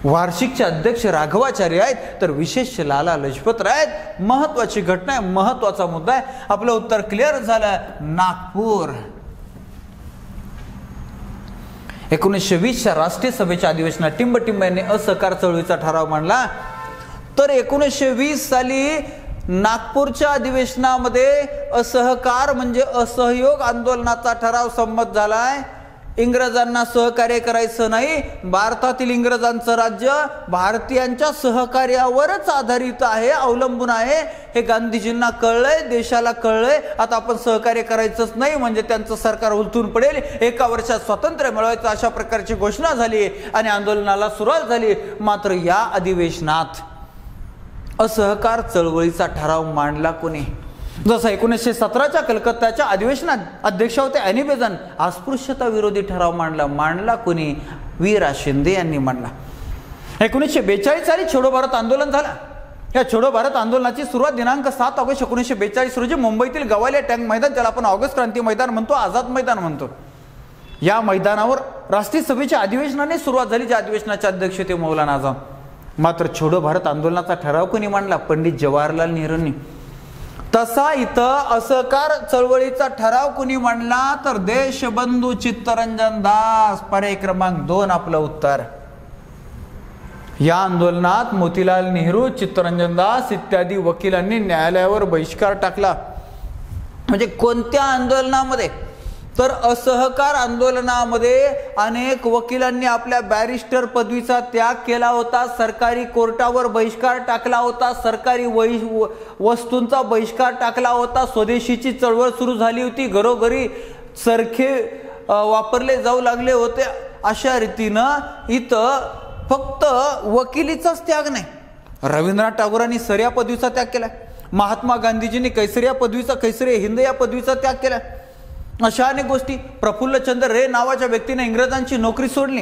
वार्षिकचे अध्यक्ष राघवाचार्य आहेत, तर विशेष लाला लजपत राय आहेत. महत्वाची घटना आहे, महत्वाचा मुद्दा आहे. आपलं उत्तर क्लिअर झालं. नागपूर. 1920च्या राष्ट्रीय सभेच्या अधिवेशनात टिंबटिंब यांनी असहकार चळवळीचा ठराव मांडला. तर 1920 साली नागपूरच्या अधिवेशनामध्ये असहकार म्हणजे असहयोग आंदोलनाचा ठराव संमत झालाय. इंग्रजांना सहकार्य करायचं नाही. भारतातील इंग्रजांचं राज्य भारतीयांच्या सहकार्यावरच आधारित आहे, अवलंबून आहे. हे गांधीजींना कळलंय, देशाला कळलंय. आता आपण सहकार्य करायचंच नाही म्हणजे त्यांचं सरकार उलटून पडेल. 1 वर्षात स्वातंत्र्य मिळवायचं अशा प्रकारची घोषणा झाली आणि आंदोलनाला सुरुवात झाली. मात्र या अधिवेशनात असहकार चळवळीचा ठराव मांडला कोणी? जसं 1917च्या कलकत्त्याच्या अधिवेशनात अध्यक्ष होते ॲनी बेझंट. अस्पृश्यता विरोधी ठराव मांडला कोणी? वीरा शिंदे यांनी मांडला. 1942 साली छोडो भारत आंदोलन झाला. या छोडो भारत आंदोलनाची सुरुवात दिनांक 7 ऑगस्ट 1942 रोजी मुंबईतील गवालिया टँक मैदान, ज्याला आपण ऑगस्ट क्रांती मैदान म्हणतो, आझाद मैदान म्हणतो, या मैदानावर राष्ट्रीय सभेच्या अधिवेशनाने सुरुवात झाली, ज्या अधिवेशनाचे अध्यक्ष होते मौलाना आझम. मात्र छोडो भारत आंदोलनाचा ठराव कोणी मांडला? पंडित जवाहरलाल नेहरूंनी. तसा इथं असहकार चळवळीचा ठराव कोणी मांडला? तर देशबंधू चित्तरंजन दास. पर्याय क्रमांक 2 आपलं उत्तर. या आंदोलनात मोतीलाल नेहरू, चित्तरंजन दास इत्यादी वकिलांनी न्यायालयावर बहिष्कार टाकला. म्हणजे कोणत्या आंदोलनामध्ये? तर असहकार आंदोलनामध्ये अनेक वकिलांनी आपल्या बॅरिस्टर पदवीचा त्याग केला होता. सरकारी कोर्टावर बहिष्कार टाकला होता. सरकारी वस्तूंचा बहिष्कार टाकला होता. स्वदेशीची चळवळ सुरू झाली होती. घरोघरी चरखे वापरले जाऊ लागले होते. अशा रीतीनं इथं फक्त वकिलीचाच त्याग नाही. रवींद्रनाथ टागोरांनी सर पदवीचा त्याग केला. महात्मा गांधीजींनी कैसरिया पदवीचा, कैसरिया हिंद या पदवीचा त्याग केला. अशा अनेक गोष्टी. प्रफुल्लचंद्र रे नावाच्या व्यक्तीने इंग्रजांची नोकरी सोडली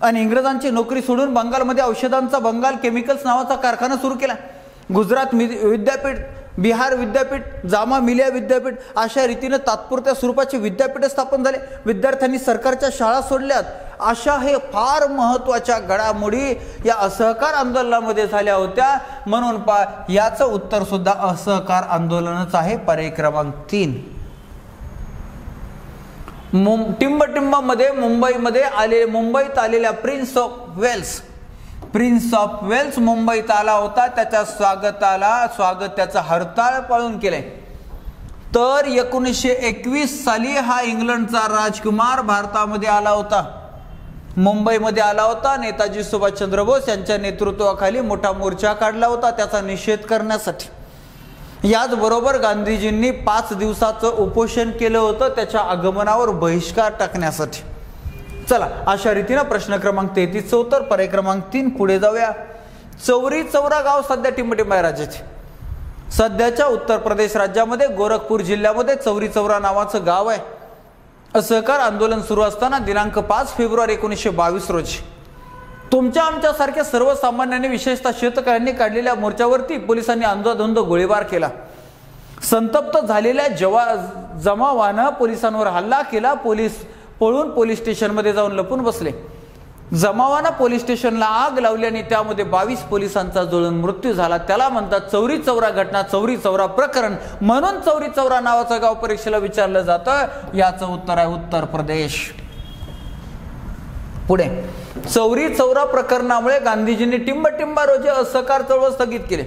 आणि इंग्रजांची नोकरी सोडून बंगालमध्ये औषधांचा बंगाल केमिकल्स नावाचा कारखाना सुरू केला. गुजरात विद्यापीठ, बिहार विद्यापीठ, जामा मिलिया विद्यापीठ अशा रीतीने तात्पुरत्या स्वरूपाचे विद्यापीठ स्थापन झाले. विद्यार्थ्यांनी सरकारच्या शाळा सोडल्यात. अशा हे फार महत्त्वाच्या घडामोडी या असहकार आंदोलनामध्ये झाल्या होत्या. म्हणून याचं उत्तर सुद्धा असहकार आंदोलनच आहे. पर्याय क्रमांक 3. टिंबटिंबमध्ये मुंबईत आलेल्या प्रिन्स ऑफ वेल्स मुंबईत आला होता. त्याच्या त्याचं हरताळ पाळून केलंय. तर 1921 साली हा इंग्लंडचा राजकुमार भारतामध्ये आला होता, मुंबईमध्ये आला होता. नेताजी सुभाषचंद्र बोस यांच्या नेतृत्वाखाली मोठा मोर्चा काढला होता त्याचा निषेध करण्यासाठी. याचबरोबर गांधीजींनी 5 दिवसाचं उपोषण केलं होतं त्याच्या आगमनावर बहिष्कार टाकण्यासाठी. चला, अशा रीतीनं प्रश्न क्रमांक 33चं उत्तर. पर्याय क्रमांक 3. पुढे जाऊया. चौरी चौरा गाव सध्या टिंबटिंब राज्याचे. सध्याच्या उत्तर प्रदेश राज्यामध्ये गोरखपूर जिल्ह्यामध्ये चौरी चौरा नावाचं गाव आहे. असहकार आंदोलन सुरू असताना दिनांक 5 फेब्रुवारी 1922 रोजी तुमच्या आमच्यासारख्या सर्वसामान्यांनी, विशेषतः शेतकऱ्यांनी काढलेल्या मोर्चावरती पोलिसांनी अंधाधुंद गोळीबार केला. संतप्त झालेल्या जमावानं पोलिसांवर हल्ला केला. पोलीस पळून पोलीस स्टेशनमध्ये जाऊन लपून बसले. जमावानं पोलीस स्टेशनला आग लावली आणि त्यामध्ये 22 पोलिसांचा जळून मृत्यू झाला. त्याला म्हणतात चौरी चौरा घटना, चौरी चौरा प्रकरण. म्हणून चौरी चौरा नावाचं गाव परीक्षेला विचारलं जातं. याचं उत्तर आहे उत्तर प्रदेश. पुढे, चौरी चौरा प्रकरणामुळे गांधीजींनी टिंबटिंबा रोजी असहकार चळवळ स्थगित केली.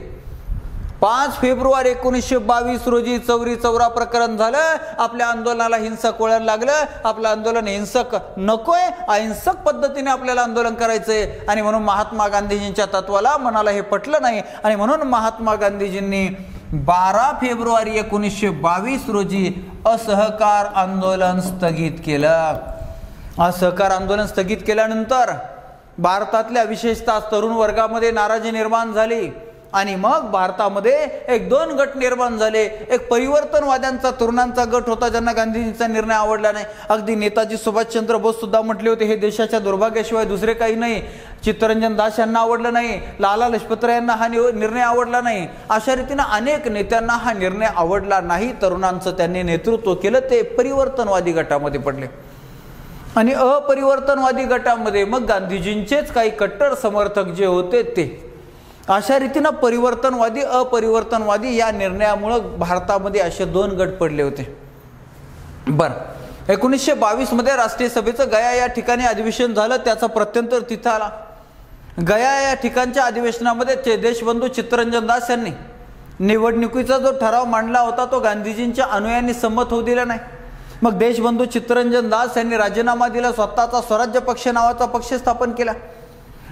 5 फेब्रुवारी 1922 रोजी चौरी चौरा प्रकरण झालं. आपल्या आंदोलनाला हिंसक वळण लागलं. आपलं आंदोलन हिंसक नकोय, अहिंसक पद्धतीने आपल्याला आंदोलन करायचंय. आणि म्हणून महात्मा गांधीजींच्या तत्वाला, मनाला हे पटलं नाही. आणि म्हणून महात्मा गांधीजींनी 12 फेब्रुवारी 1922 रोजी असहकार आंदोलन स्थगित केलं. असहकार आंदोलन स्थगित केल्यानंतर भारतातल्या विशेषतः तरुण वर्गामध्ये नाराजी निर्माण झाली आणि मग भारतामध्ये एक दोन गट निर्माण झाले. एक परिवर्तनवाद्यांचा तरुणांचा गट होता ज्यांना गांधीजींचा निर्णय आवडला नाही. अगदी नेताजी सुभाषचंद्र बोस सुद्धा म्हटले होते हे देशाच्या दुर्भाग्याशिवाय दुसरे काही नाही. चित्तरंजन दास यांना आवडलं नाही, लाला लजपत राय यांना हा निर्णय आवडला नाही. अशा रीतीनं अनेक नेत्यांना हा निर्णय आवडला नाही. तरुणांचं त्यांनी नेतृत्व केलं, ते परिवर्तनवादी गटामध्ये पडले आणि अपरिवर्तनवादी गटामध्ये मग गांधीजींचेच काही कट्टर समर्थक जे होते ते. अशा रीतीनं परिवर्तनवादी अपरिवर्तनवादी या निर्णयामुळे भारतामध्ये असे दोन गट पडले होते. बरं, 1922 मध्ये राष्ट्रीय सभेचं गया या ठिकाणी अधिवेशन झालं. त्याचा प्रत्यंतर तिथं आला. गया या ठिकाणच्या अधिवेशनामध्ये देशबंधू चित्तरंजन दास यांनी निवडणुकीचा जो ठराव मांडला होता तो गांधीजींच्या अनुयायांनी संमत होऊ दिला नाही. मग देशबंधू चित्तरंजन दास यांनी राजीनामा दिला, स्वतःचा स्वराज्य पक्ष नावाचा पक्ष स्थापन केला.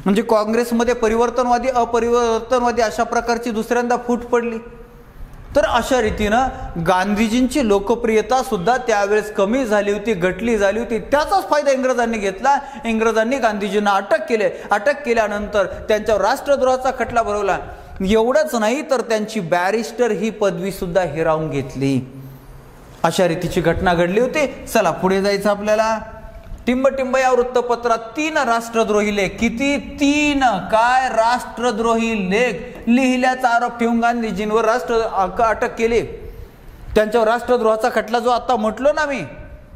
म्हणजे काँग्रेसमध्ये परिवर्तनवादी अपरिवर्तनवादी अशा प्रकारची दुसऱ्यांदा फूट पडली. तर अशा रीतीनं गांधीजींची लोकप्रियता सुद्धा त्यावेळेस कमी झाली होती, घटली झाली होती. त्याचाच फायदा इंग्रजांनी घेतला. इंग्रजांनी गांधीजींना अटक केले. अटक केल्यानंतर त्यांच्यावर राष्ट्रद्रोहाचा खटला भरवला. एवढंच नाही तर त्यांची बॅरिस्टर ही पदवी सुद्धा हिरावून घेतली. अशा रीतीची घटना घडली होती. चला पुढे जायचं आपल्याला. टिंबटिंब या वृत्तपत्रात 3 राष्ट्रद्रोही लेख, किती 3 काय राष्ट्रद्रोही लेख लिहिल्याचा आरोप ठेवून गांधीजींवर अटक केली. त्यांच्यावर राष्ट्रद्रोहाचा खटला जो आता म्हटलो ना मी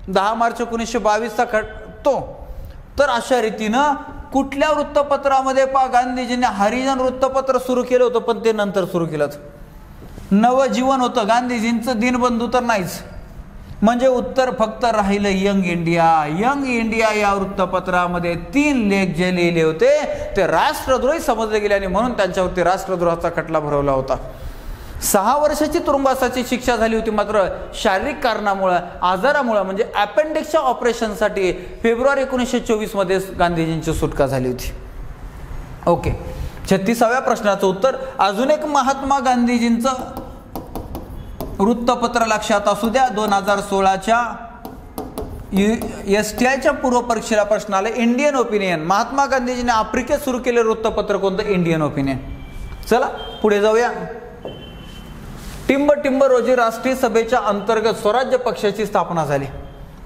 10 मार्च 1922चा तो. तर अशा रीतीनं कुठल्या वृत्तपत्रामध्ये गांधीजींनी हरिजन वृत्तपत्र सुरू केलं होतं, पण ते नंतर सुरू केलं. नवजीवन होतं गांधीजींचं, दीनबंधू तर नाहीच. म्हणजे उत्तर फक्त राहिलं यंग इंडिया. यंग इंडिया या वृत्तपत्रामध्ये 3 लेख जे लिहिले होते ते राष्ट्रद्रोही समजले गेले आणि म्हणून त्यांच्यावरती राष्ट्रद्रोहाचा खटला भरवला होता. 6 वर्षाची तुरुंगवासाची शिक्षा झाली होती. मात्र शारीरिक कारणामुळे, आजारामुळे म्हणजे अपेंडिक्सच्या ऑपरेशनसाठी फेब्रुवारी 1924 मध्ये गांधीजींची सुटका झाली होती. ओके, 36व्या प्रश्नाचं उत्तर. अजून एक महात्मा गांधीजींचं वृत्तपत्र लक्षात असू द्या. 2016च्या STIच्या पूर्व परीक्षेला प्रश्न आले. Indian opinion. महात्मा गांधीजींनी आफ्रिकेत सुरू केलेलं वृत्तपत्र कोणतं? Indian opinion. चला पुढे जाऊया. टिंबटिंब रोजी राष्ट्रीय सभेच्या अंतर्गत स्वराज्य पक्षाची स्थापना झाली.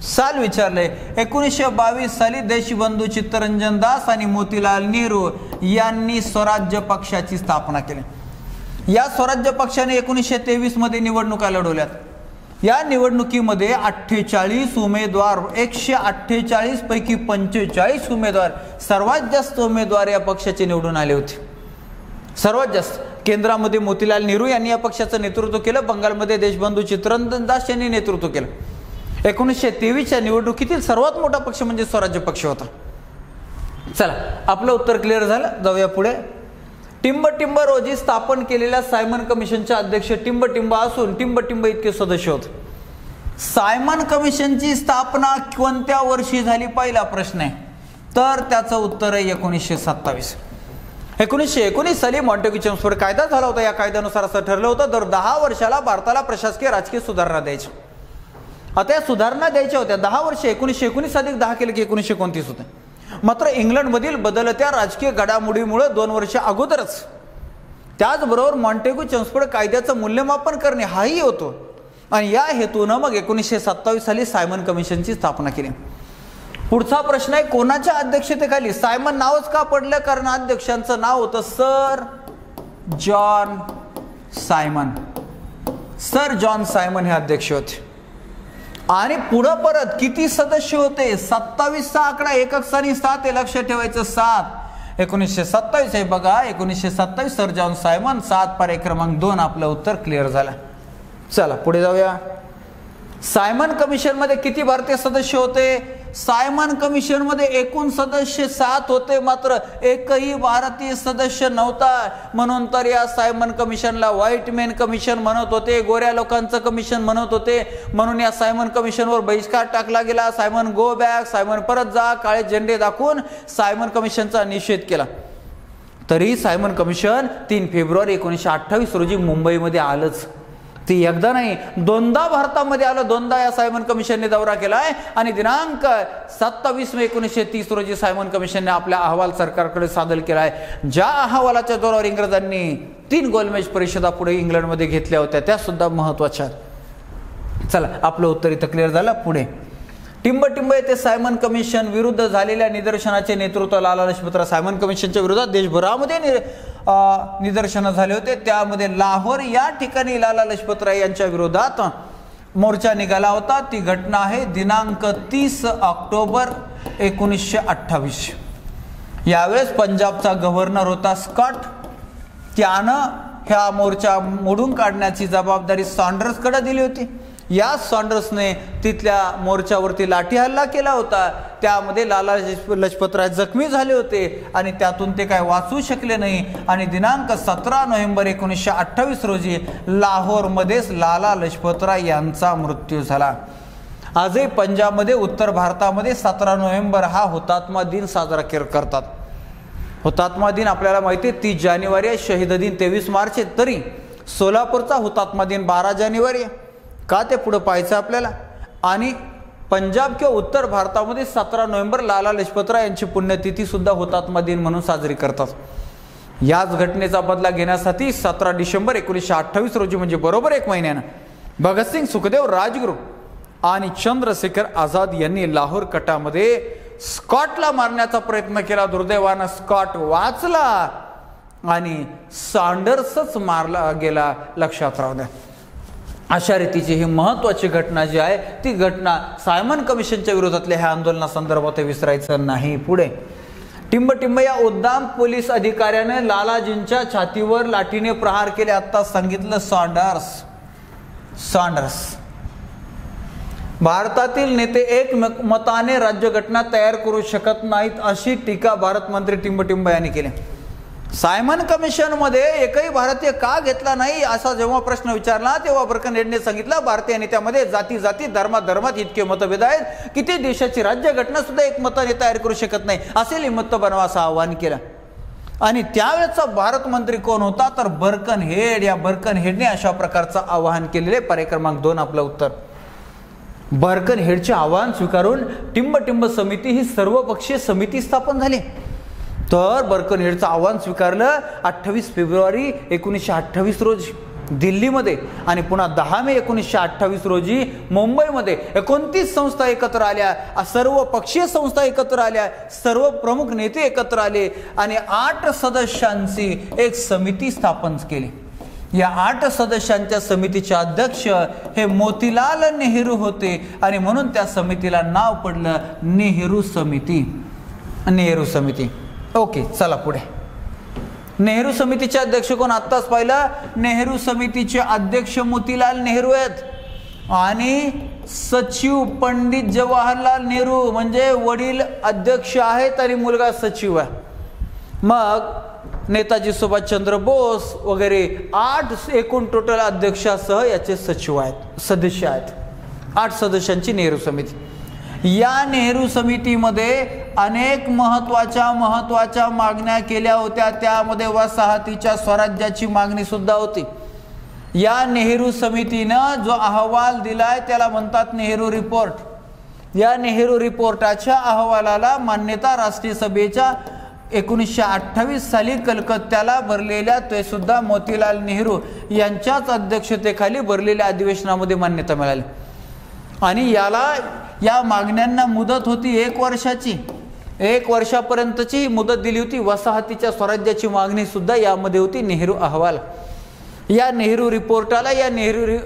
साल विचारले. 1922 साली देशबंधू चित्तरंजन दास आणि मोतीलाल नेहरू यांनी स्वराज्य पक्षाची स्थापना केली. या स्वराज्य पक्षाने 1923 मध्ये निवडणुका लढवल्यात. या निवडणुकीमध्ये 48 उमेदवार, 148 पैकी 45 उमेदवार, सर्वात जास्त उमेदवार या पक्षाचे निवडून आले होते. सर्वात जास्त. केंद्रामध्ये मोतीलाल नेहरू यांनी या पक्षाचं नेतृत्व केलं. बंगालमध्ये देशबंधू चित्तरंजन दास यांनी नेतृत्व केलं. 1923च्या निवडणुकीतील सर्वात मोठा पक्ष म्हणजे स्वराज्य पक्ष होता. चला आपलं उत्तर क्लिअर झालं. जाऊया पुढे. टिंबटिंब रोजी स्थापन केलेल्या सायमन कमिशनचे अध्यक्ष टिंबटिंब असून टिंबटिंब इतके सदस्य होते. सायमन कमिशनची स्थापना कोणत्या वर्षी झाली? पहिला प्रश्न आहे. तर त्याचं उत्तर आहे 1927. 1919 साली मॉन्टेग्यू चेम्सफोर्ड कायदा झाला होता. या कायद्यानुसार असं ठरलं होतं दर 10 वर्षाला भारताला प्रशासकीय राजकीय सुधारणा द्यायच्या. आता या सुधारणा द्यायच्या होत्या 10 वर्ष. 1919 अधिक 10 केले की 1929 होते. मात्र इंग्लंडमधील बदलत्या राजकीय घडामोडीमुळे 2 वर्ष अगोदरच, त्याचबरोबर मॉन्टेग्यू चेम्सफोर्ड कायद्याचं मूल्यमापन करणे हाही होतो आणि या हेतूनं मग 1927 साली सायमन कमिशनची स्थापना केली. पुढचा प्रश्न आहे कोणाच्या अध्यक्षतेखाली? सायमन नावच का पडलं? कारण अध्यक्षांचं नाव होतं sir John Simon. Sir John Simon हे अध्यक्ष होते. आणि पुढं परत किती सदस्य होते? 27 चा आकडा एकक स्थानी 7 हे लक्षात ठेवायचं. 7 1927 आहे बघा. 1927 सर जॉन सायमन. 7 पर्याय क्रमांक 2 आपलं उत्तर क्लिअर झालं. चला पुढे जाऊया. सायमन कमिशन मध्ये किती भारतीय सदस्य होते? सायमन कमिशन मध्ये एकूण सदस्य 7 होते. मात्र एकही भारतीय सदस्य नव्हता. म्हणून तर या सायमन कमिशनला व्हाईट मॅन कमिशन म्हणत होते, गोऱ्या लोकांचं कमिशन म्हणत होते. म्हणून या सायमन कमिशनवर बहिष्कार टाकला गेला. सायमन गो बॅक, सायमन परत जा, काळे झेंडे दाखवून सायमन कमिशनचा निषेध केला. तरी सायमन कमिशन 3 फेब्रुवारी 1928 रोजी मुंबईमध्ये आलंच. ती एकदा नाही, दोनदा भारतामध्ये आलं. दोनदा या सायमन कमिशनने दौरा केलाय आणि दिनांक 27 मे 1930 रोजी सायमन कमिशनने आपला अहवाल सरकारकडे सादर केलाय. ज्या अहवालाच्या जोरावर इंग्रजांनी 3 गोलमेज परिषदा पुढे इंग्लंडमध्ये घेतल्या होत्या, त्या सुद्धा महत्वाच्या. चला, आपलं उत्तर इथं क्लिअर झालं. पुढे टिंबटिंब येथे सायमन कमिशन विरुद्ध झालेल्या निदर्शनाचे नेतृत्व लाला लजपतराय. सायमन कमिशनच्या विरोधात देशभरामध्ये निदर्शनं झाले होते. त्यामध्ये लाहोर या ठिकाणी लाला लजपतराय यांच्या विरोधात मोर्चा निघाला होता. ती घटना आहे दिनांक 30 ऑक्टोबर 1928. यावेळेस पंजाबचा गव्हर्नर होता स्कॉट. त्यानं ह्या मोर्चा मोडून काढण्याची जबाबदारी सॉन्डर्सकडे दिली होती. या सॉन्डर्सने तिथल्या मोर्चावरती लाठी हल्ला केला होता. त्यामध्ये लाला लजपतराय जखमी झाले होते आणि त्यातून ते काय वाचू शकले नाही. आणि दिनांक 17 नोव्हेंबर 1928 रोजी लाहोरमध्येच लाला लजपतराय यांचा मृत्यू झाला. आजही पंजाबमध्ये, उत्तर भारतामध्ये 17 नोव्हेंबर हा हुतात्मा दिन साजरा करतात. हुतात्मा दिन आपल्याला माहिती आहे 30 जानेवारी आहे, शहीद दिन 23 मार्च आहे. तरी सोलापूरचा हुतात्मा दिन 12 जानेवारी आहे. का ते पुढे पाहायचं आपल्याला. आणि पंजाब किंवा उत्तर भारतामध्ये 17 नोव्हेंबर लाला लजपतराय यांची पुण्यतिथी सुद्धा हुतात्मा दिन म्हणून साजरी करतात. याच घटनेचा बदला घेण्यासाठी 17 डिसेंबर 1928 रोजी म्हणजे बरोबर 1 महिन्यानं भगतसिंग, सुखदेव, राजगुरू आणि चंद्रशेखर आझाद यांनी लाहोर कटामध्ये स्कॉटला मारण्याचा प्रयत्न केला. दुर्दैवानं स्कॉट वाचला आणि सॉन्डर्सच मारला गेला. लक्षात राहू द्या. अशा रीतीची ही महत्त्वाची घटना जी आहे ती घटना सायमन कमिशनच्या विरोधातल्या ह्या आंदोलनासंदर्भात विसरायचं नाही. पुढे टिंबटिंब या उद्दाम पोलीस अधिकाऱ्याने लालाजींच्या छातीवर लाठीने प्रहार केले. आता सांगितलं सॉन्डर्स. भारतातील नेते एकमताने राज्यघटना तयार करू शकत नाहीत अशी टीका भारत मंत्री टिंबटिंब यांनी केली. सायमन कमिशन मध्ये एकही भारतीय का घेतला नाही असा जेव्हा प्रश्न विचारला तेव्हा बर्कनहेडने सांगितलं भारतीय नेत्यामध्ये जाती धर्मात इतके मतभेद आहेत की ते देशाची राज्यघटना सुद्धा एकमताने तयार करू शकत नाही. असे लिमत बनवा असं आवाहन केलं. आणि त्यावेळेचा भारत मंत्री कोण होता तर बर्कनहेड. या बर्कनहेडने अशा प्रकारचं आवाहन केलेले. पर्याय क्रमांक 2 आपलं उत्तर. बर्कनहेडचे आवाहन स्वीकारून टिंबटिंब समिती ही सर्वपक्षीय समिती स्थापन झाली. तर बर्कनहेडचं आव्हान स्वीकारलं 28 फेब्रुवारी 1928 रोजी दिल्लीमध्ये आणि पुन्हा 10 मे 1928 रोजी मुंबईमध्ये 29 संस्था एकत्र आल्या. सर्व पक्षीय संस्था एकत्र आल्या. सर्व प्रमुख नेते एकत्र आले आणि 8 सदस्यांची एक समिती स्थापन केली. या 8 सदस्यांच्या समितीचे अध्यक्ष हे मोतीलाल नेहरू होते आणि म्हणून त्या समितीला नाव पडलं नेहरू समिती. ओके, चला पुढे. नेहरू समितीचे अध्यक्ष कोण आत्ताच पाहिलं. नेहरू समितीचे अध्यक्ष मोतीलाल नेहरू आहेत आणि सचिव पंडित जवाहरलाल नेहरू म्हणजे वडील अध्यक्ष आहेत आणि मुलगा सचिव आहे. मग नेताजी सुभाषचंद्र बोस वगैरे 8 एकूण टोटल अध्यक्षासह याचे सचिव आहेत, सदस्य आहेत. 8 सदस्यांची नेहरू समिती. या नेहरू समितीमध्ये अनेक महत्वाच्या मागण्या केल्या होत्या. त्यामध्ये वसाहतीच्या स्वराज्याची मागणी सुद्धा होती. या नेहरू समितीनं जो अहवाल दिलाय त्याला म्हणतात नेहरू रिपोर्ट. या नेहरू रिपोर्टाच्या अहवालाला मान्यता राष्ट्रीय सभेच्या 1928 साली कलकत्त्याला भरलेल्या ते सुद्धा मोतीलाल नेहरू यांच्याच अध्यक्षतेखाली भरलेल्या अधिवेशनामध्ये मान्यता मिळाली. आणि या मागण्यांना मुदत होती 1 वर्षाची. 1 वर्षापर्यंतची मुदत दिली होती. वसाहतीच्या स्वराज्याची मागणी सुद्धा यामध्ये होती. नेहरू अहवाल. या नेहरू रिपोर्टाला, या नेहरू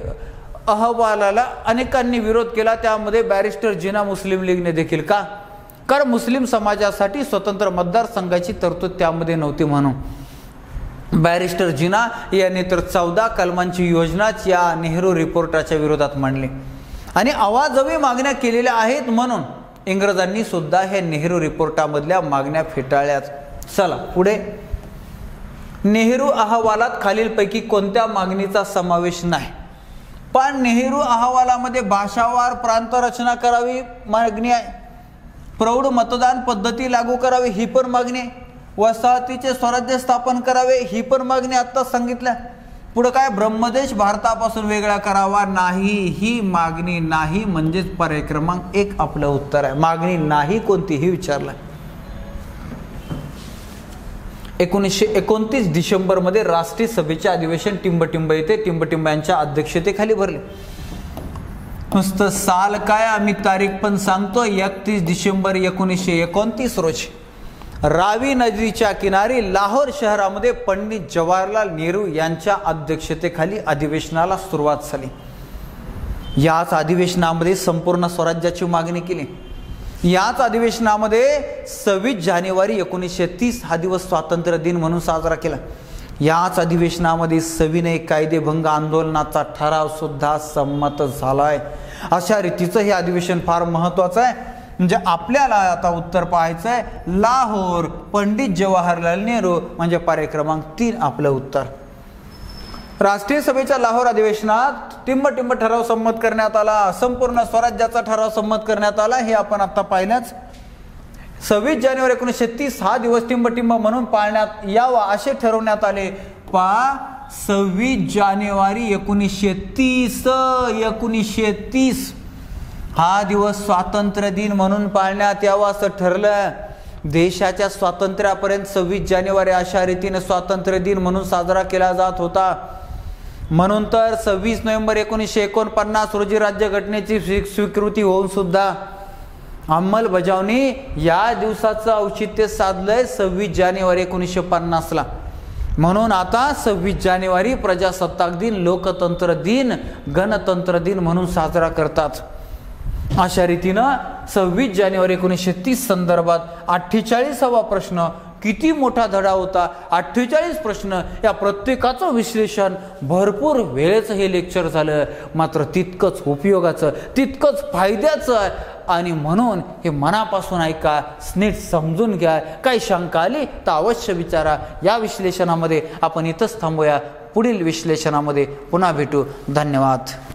अहवालाला अनेकांनी विरोध केला. त्यामध्ये बॅरिस्टर जिना मुस्लिम लीगने देखील. का? कारण मुस्लिम समाजासाठी स्वतंत्र मतदारसंघाची तरतूद त्यामध्ये नव्हती म्हणून. बॅरिस्टर जिना यांनी तर 14 कलमांची योजनाच या नेहरू रिपोर्टाच्या विरोधात मांडली आणि आवाजवी मागण्या केलेल्या आहेत म्हणून इंग्रजांनी सुद्धा हे नेहरू रिपोर्टामधल्या मागण्या फेटाळल्यात. चला पुढे. नेहरू अहवालात खालीलपैकी कोणत्या मागणीचा समावेश नाही? पण नेहरू अहवालामध्ये भाषावार प्रांत रचना करावी मागणी आहे. प्रौढ मतदान पद्धती लागू करावी ही पण मागणी आहे. वसाहतीचे स्वराज्य स्थापन करावे ही पण मागणी आत्ताच सांगितल्या. पुढे काय, ब्रह्मदेश भारतापासून वेगळा करावा नाही, ही मागणी नाही म्हणजेच पर्याय क्रमांक 1 आपलं उत्तर आहे. मागणी नाही कोणतीही विचारलाय. 1929 डिसेंबरमध्ये राष्ट्रीय सभेचे अधिवेशन टिंबटिंब येथे टिंबटिंब यांच्या अध्यक्षतेखाली भरले. नुसतं साल काय, आम्ही तारीख पण सांगतो. 31 डिसेंबर 1929 रोजी रावी नदीच्या किनारी लाहोर शहरामध्ये पंडित जवाहरलाल नेहरू यांच्या अध्यक्षतेखाली अधिवेशनाला सुरुवात झाली. याच अधिवेशनामध्ये संपूर्ण स्वराज्याची मागणी केली. याच अधिवेशनामध्ये 26 जानेवारी 1930 हा दिवस स्वातंत्र्य दिन म्हणून साजरा केला. याच अधिवेशनामध्ये सविनय कायदेभंग आंदोलनाचा ठराव सुद्धा संमत झालाय. अशा रीतीचं हे अधिवेशन फार महत्वाचं आहे. म्हणजे आपल्याला आता उत्तर पाहायचं आहे लाहोर, पंडित जवाहरलाल नेहरू म्हणजे पर्याय क्रमांक 3 आपलं उत्तर. राष्ट्रीय सभेच्या लाहोर अधिवेशनात टिंबटिंब ठराव संमत करण्यात आला. संपूर्ण स्वराज्याचा ठराव संमत करण्यात आला. हे आपण आता पाहिल्याच. 26 जानेवारी 1930 हा दिवस टिंबटिंब म्हणून पाळण्यात यावा असे ठरवण्यात आले. 26 जानेवारी 1930 हा दिवस स्वातंत्र्य दिन म्हणून पाळण्यात यावा असं ठरलं. देशाच्या स्वातंत्र्यापर्यंत 26 जानेवारी अशा रीतीने स्वातंत्र्य दिन म्हणून साजरा केला जात होता. म्हणून तर 26 नोव्हेंबर 1949 रोजी राज्यघटनेची स्वीकृती होऊन सुद्धा अंमलबजावणी या दिवसाचं औचित्य साधलंय 26 जानेवारी 1950 ला. म्हणून आता 26 जानेवारी प्रजासत्ताक दिन, लोकतंत्र दिन, गणतंत्र दिन म्हणून साजरा करतात. अशा रीतीनं 26 जानेवारी 1930 संदर्भात 48वा प्रश्न किती मोठा धडा होता. 48 प्रश्न, या प्रत्येकाचं विश्लेषण भरपूर वेळेचं हे लेक्चर झालं. मात्र तितकंच उपयोगाचं, तितकंच फायद्याचं आणि म्हणून हे मनापासून ऐका, नीट समजून घ्या. काही शंका आली तर अवश्य विचारा. या विश्लेषणामध्ये आपण इथंच थांबूया. पुढील विश्लेषणामध्ये पुन्हा भेटू. धन्यवाद.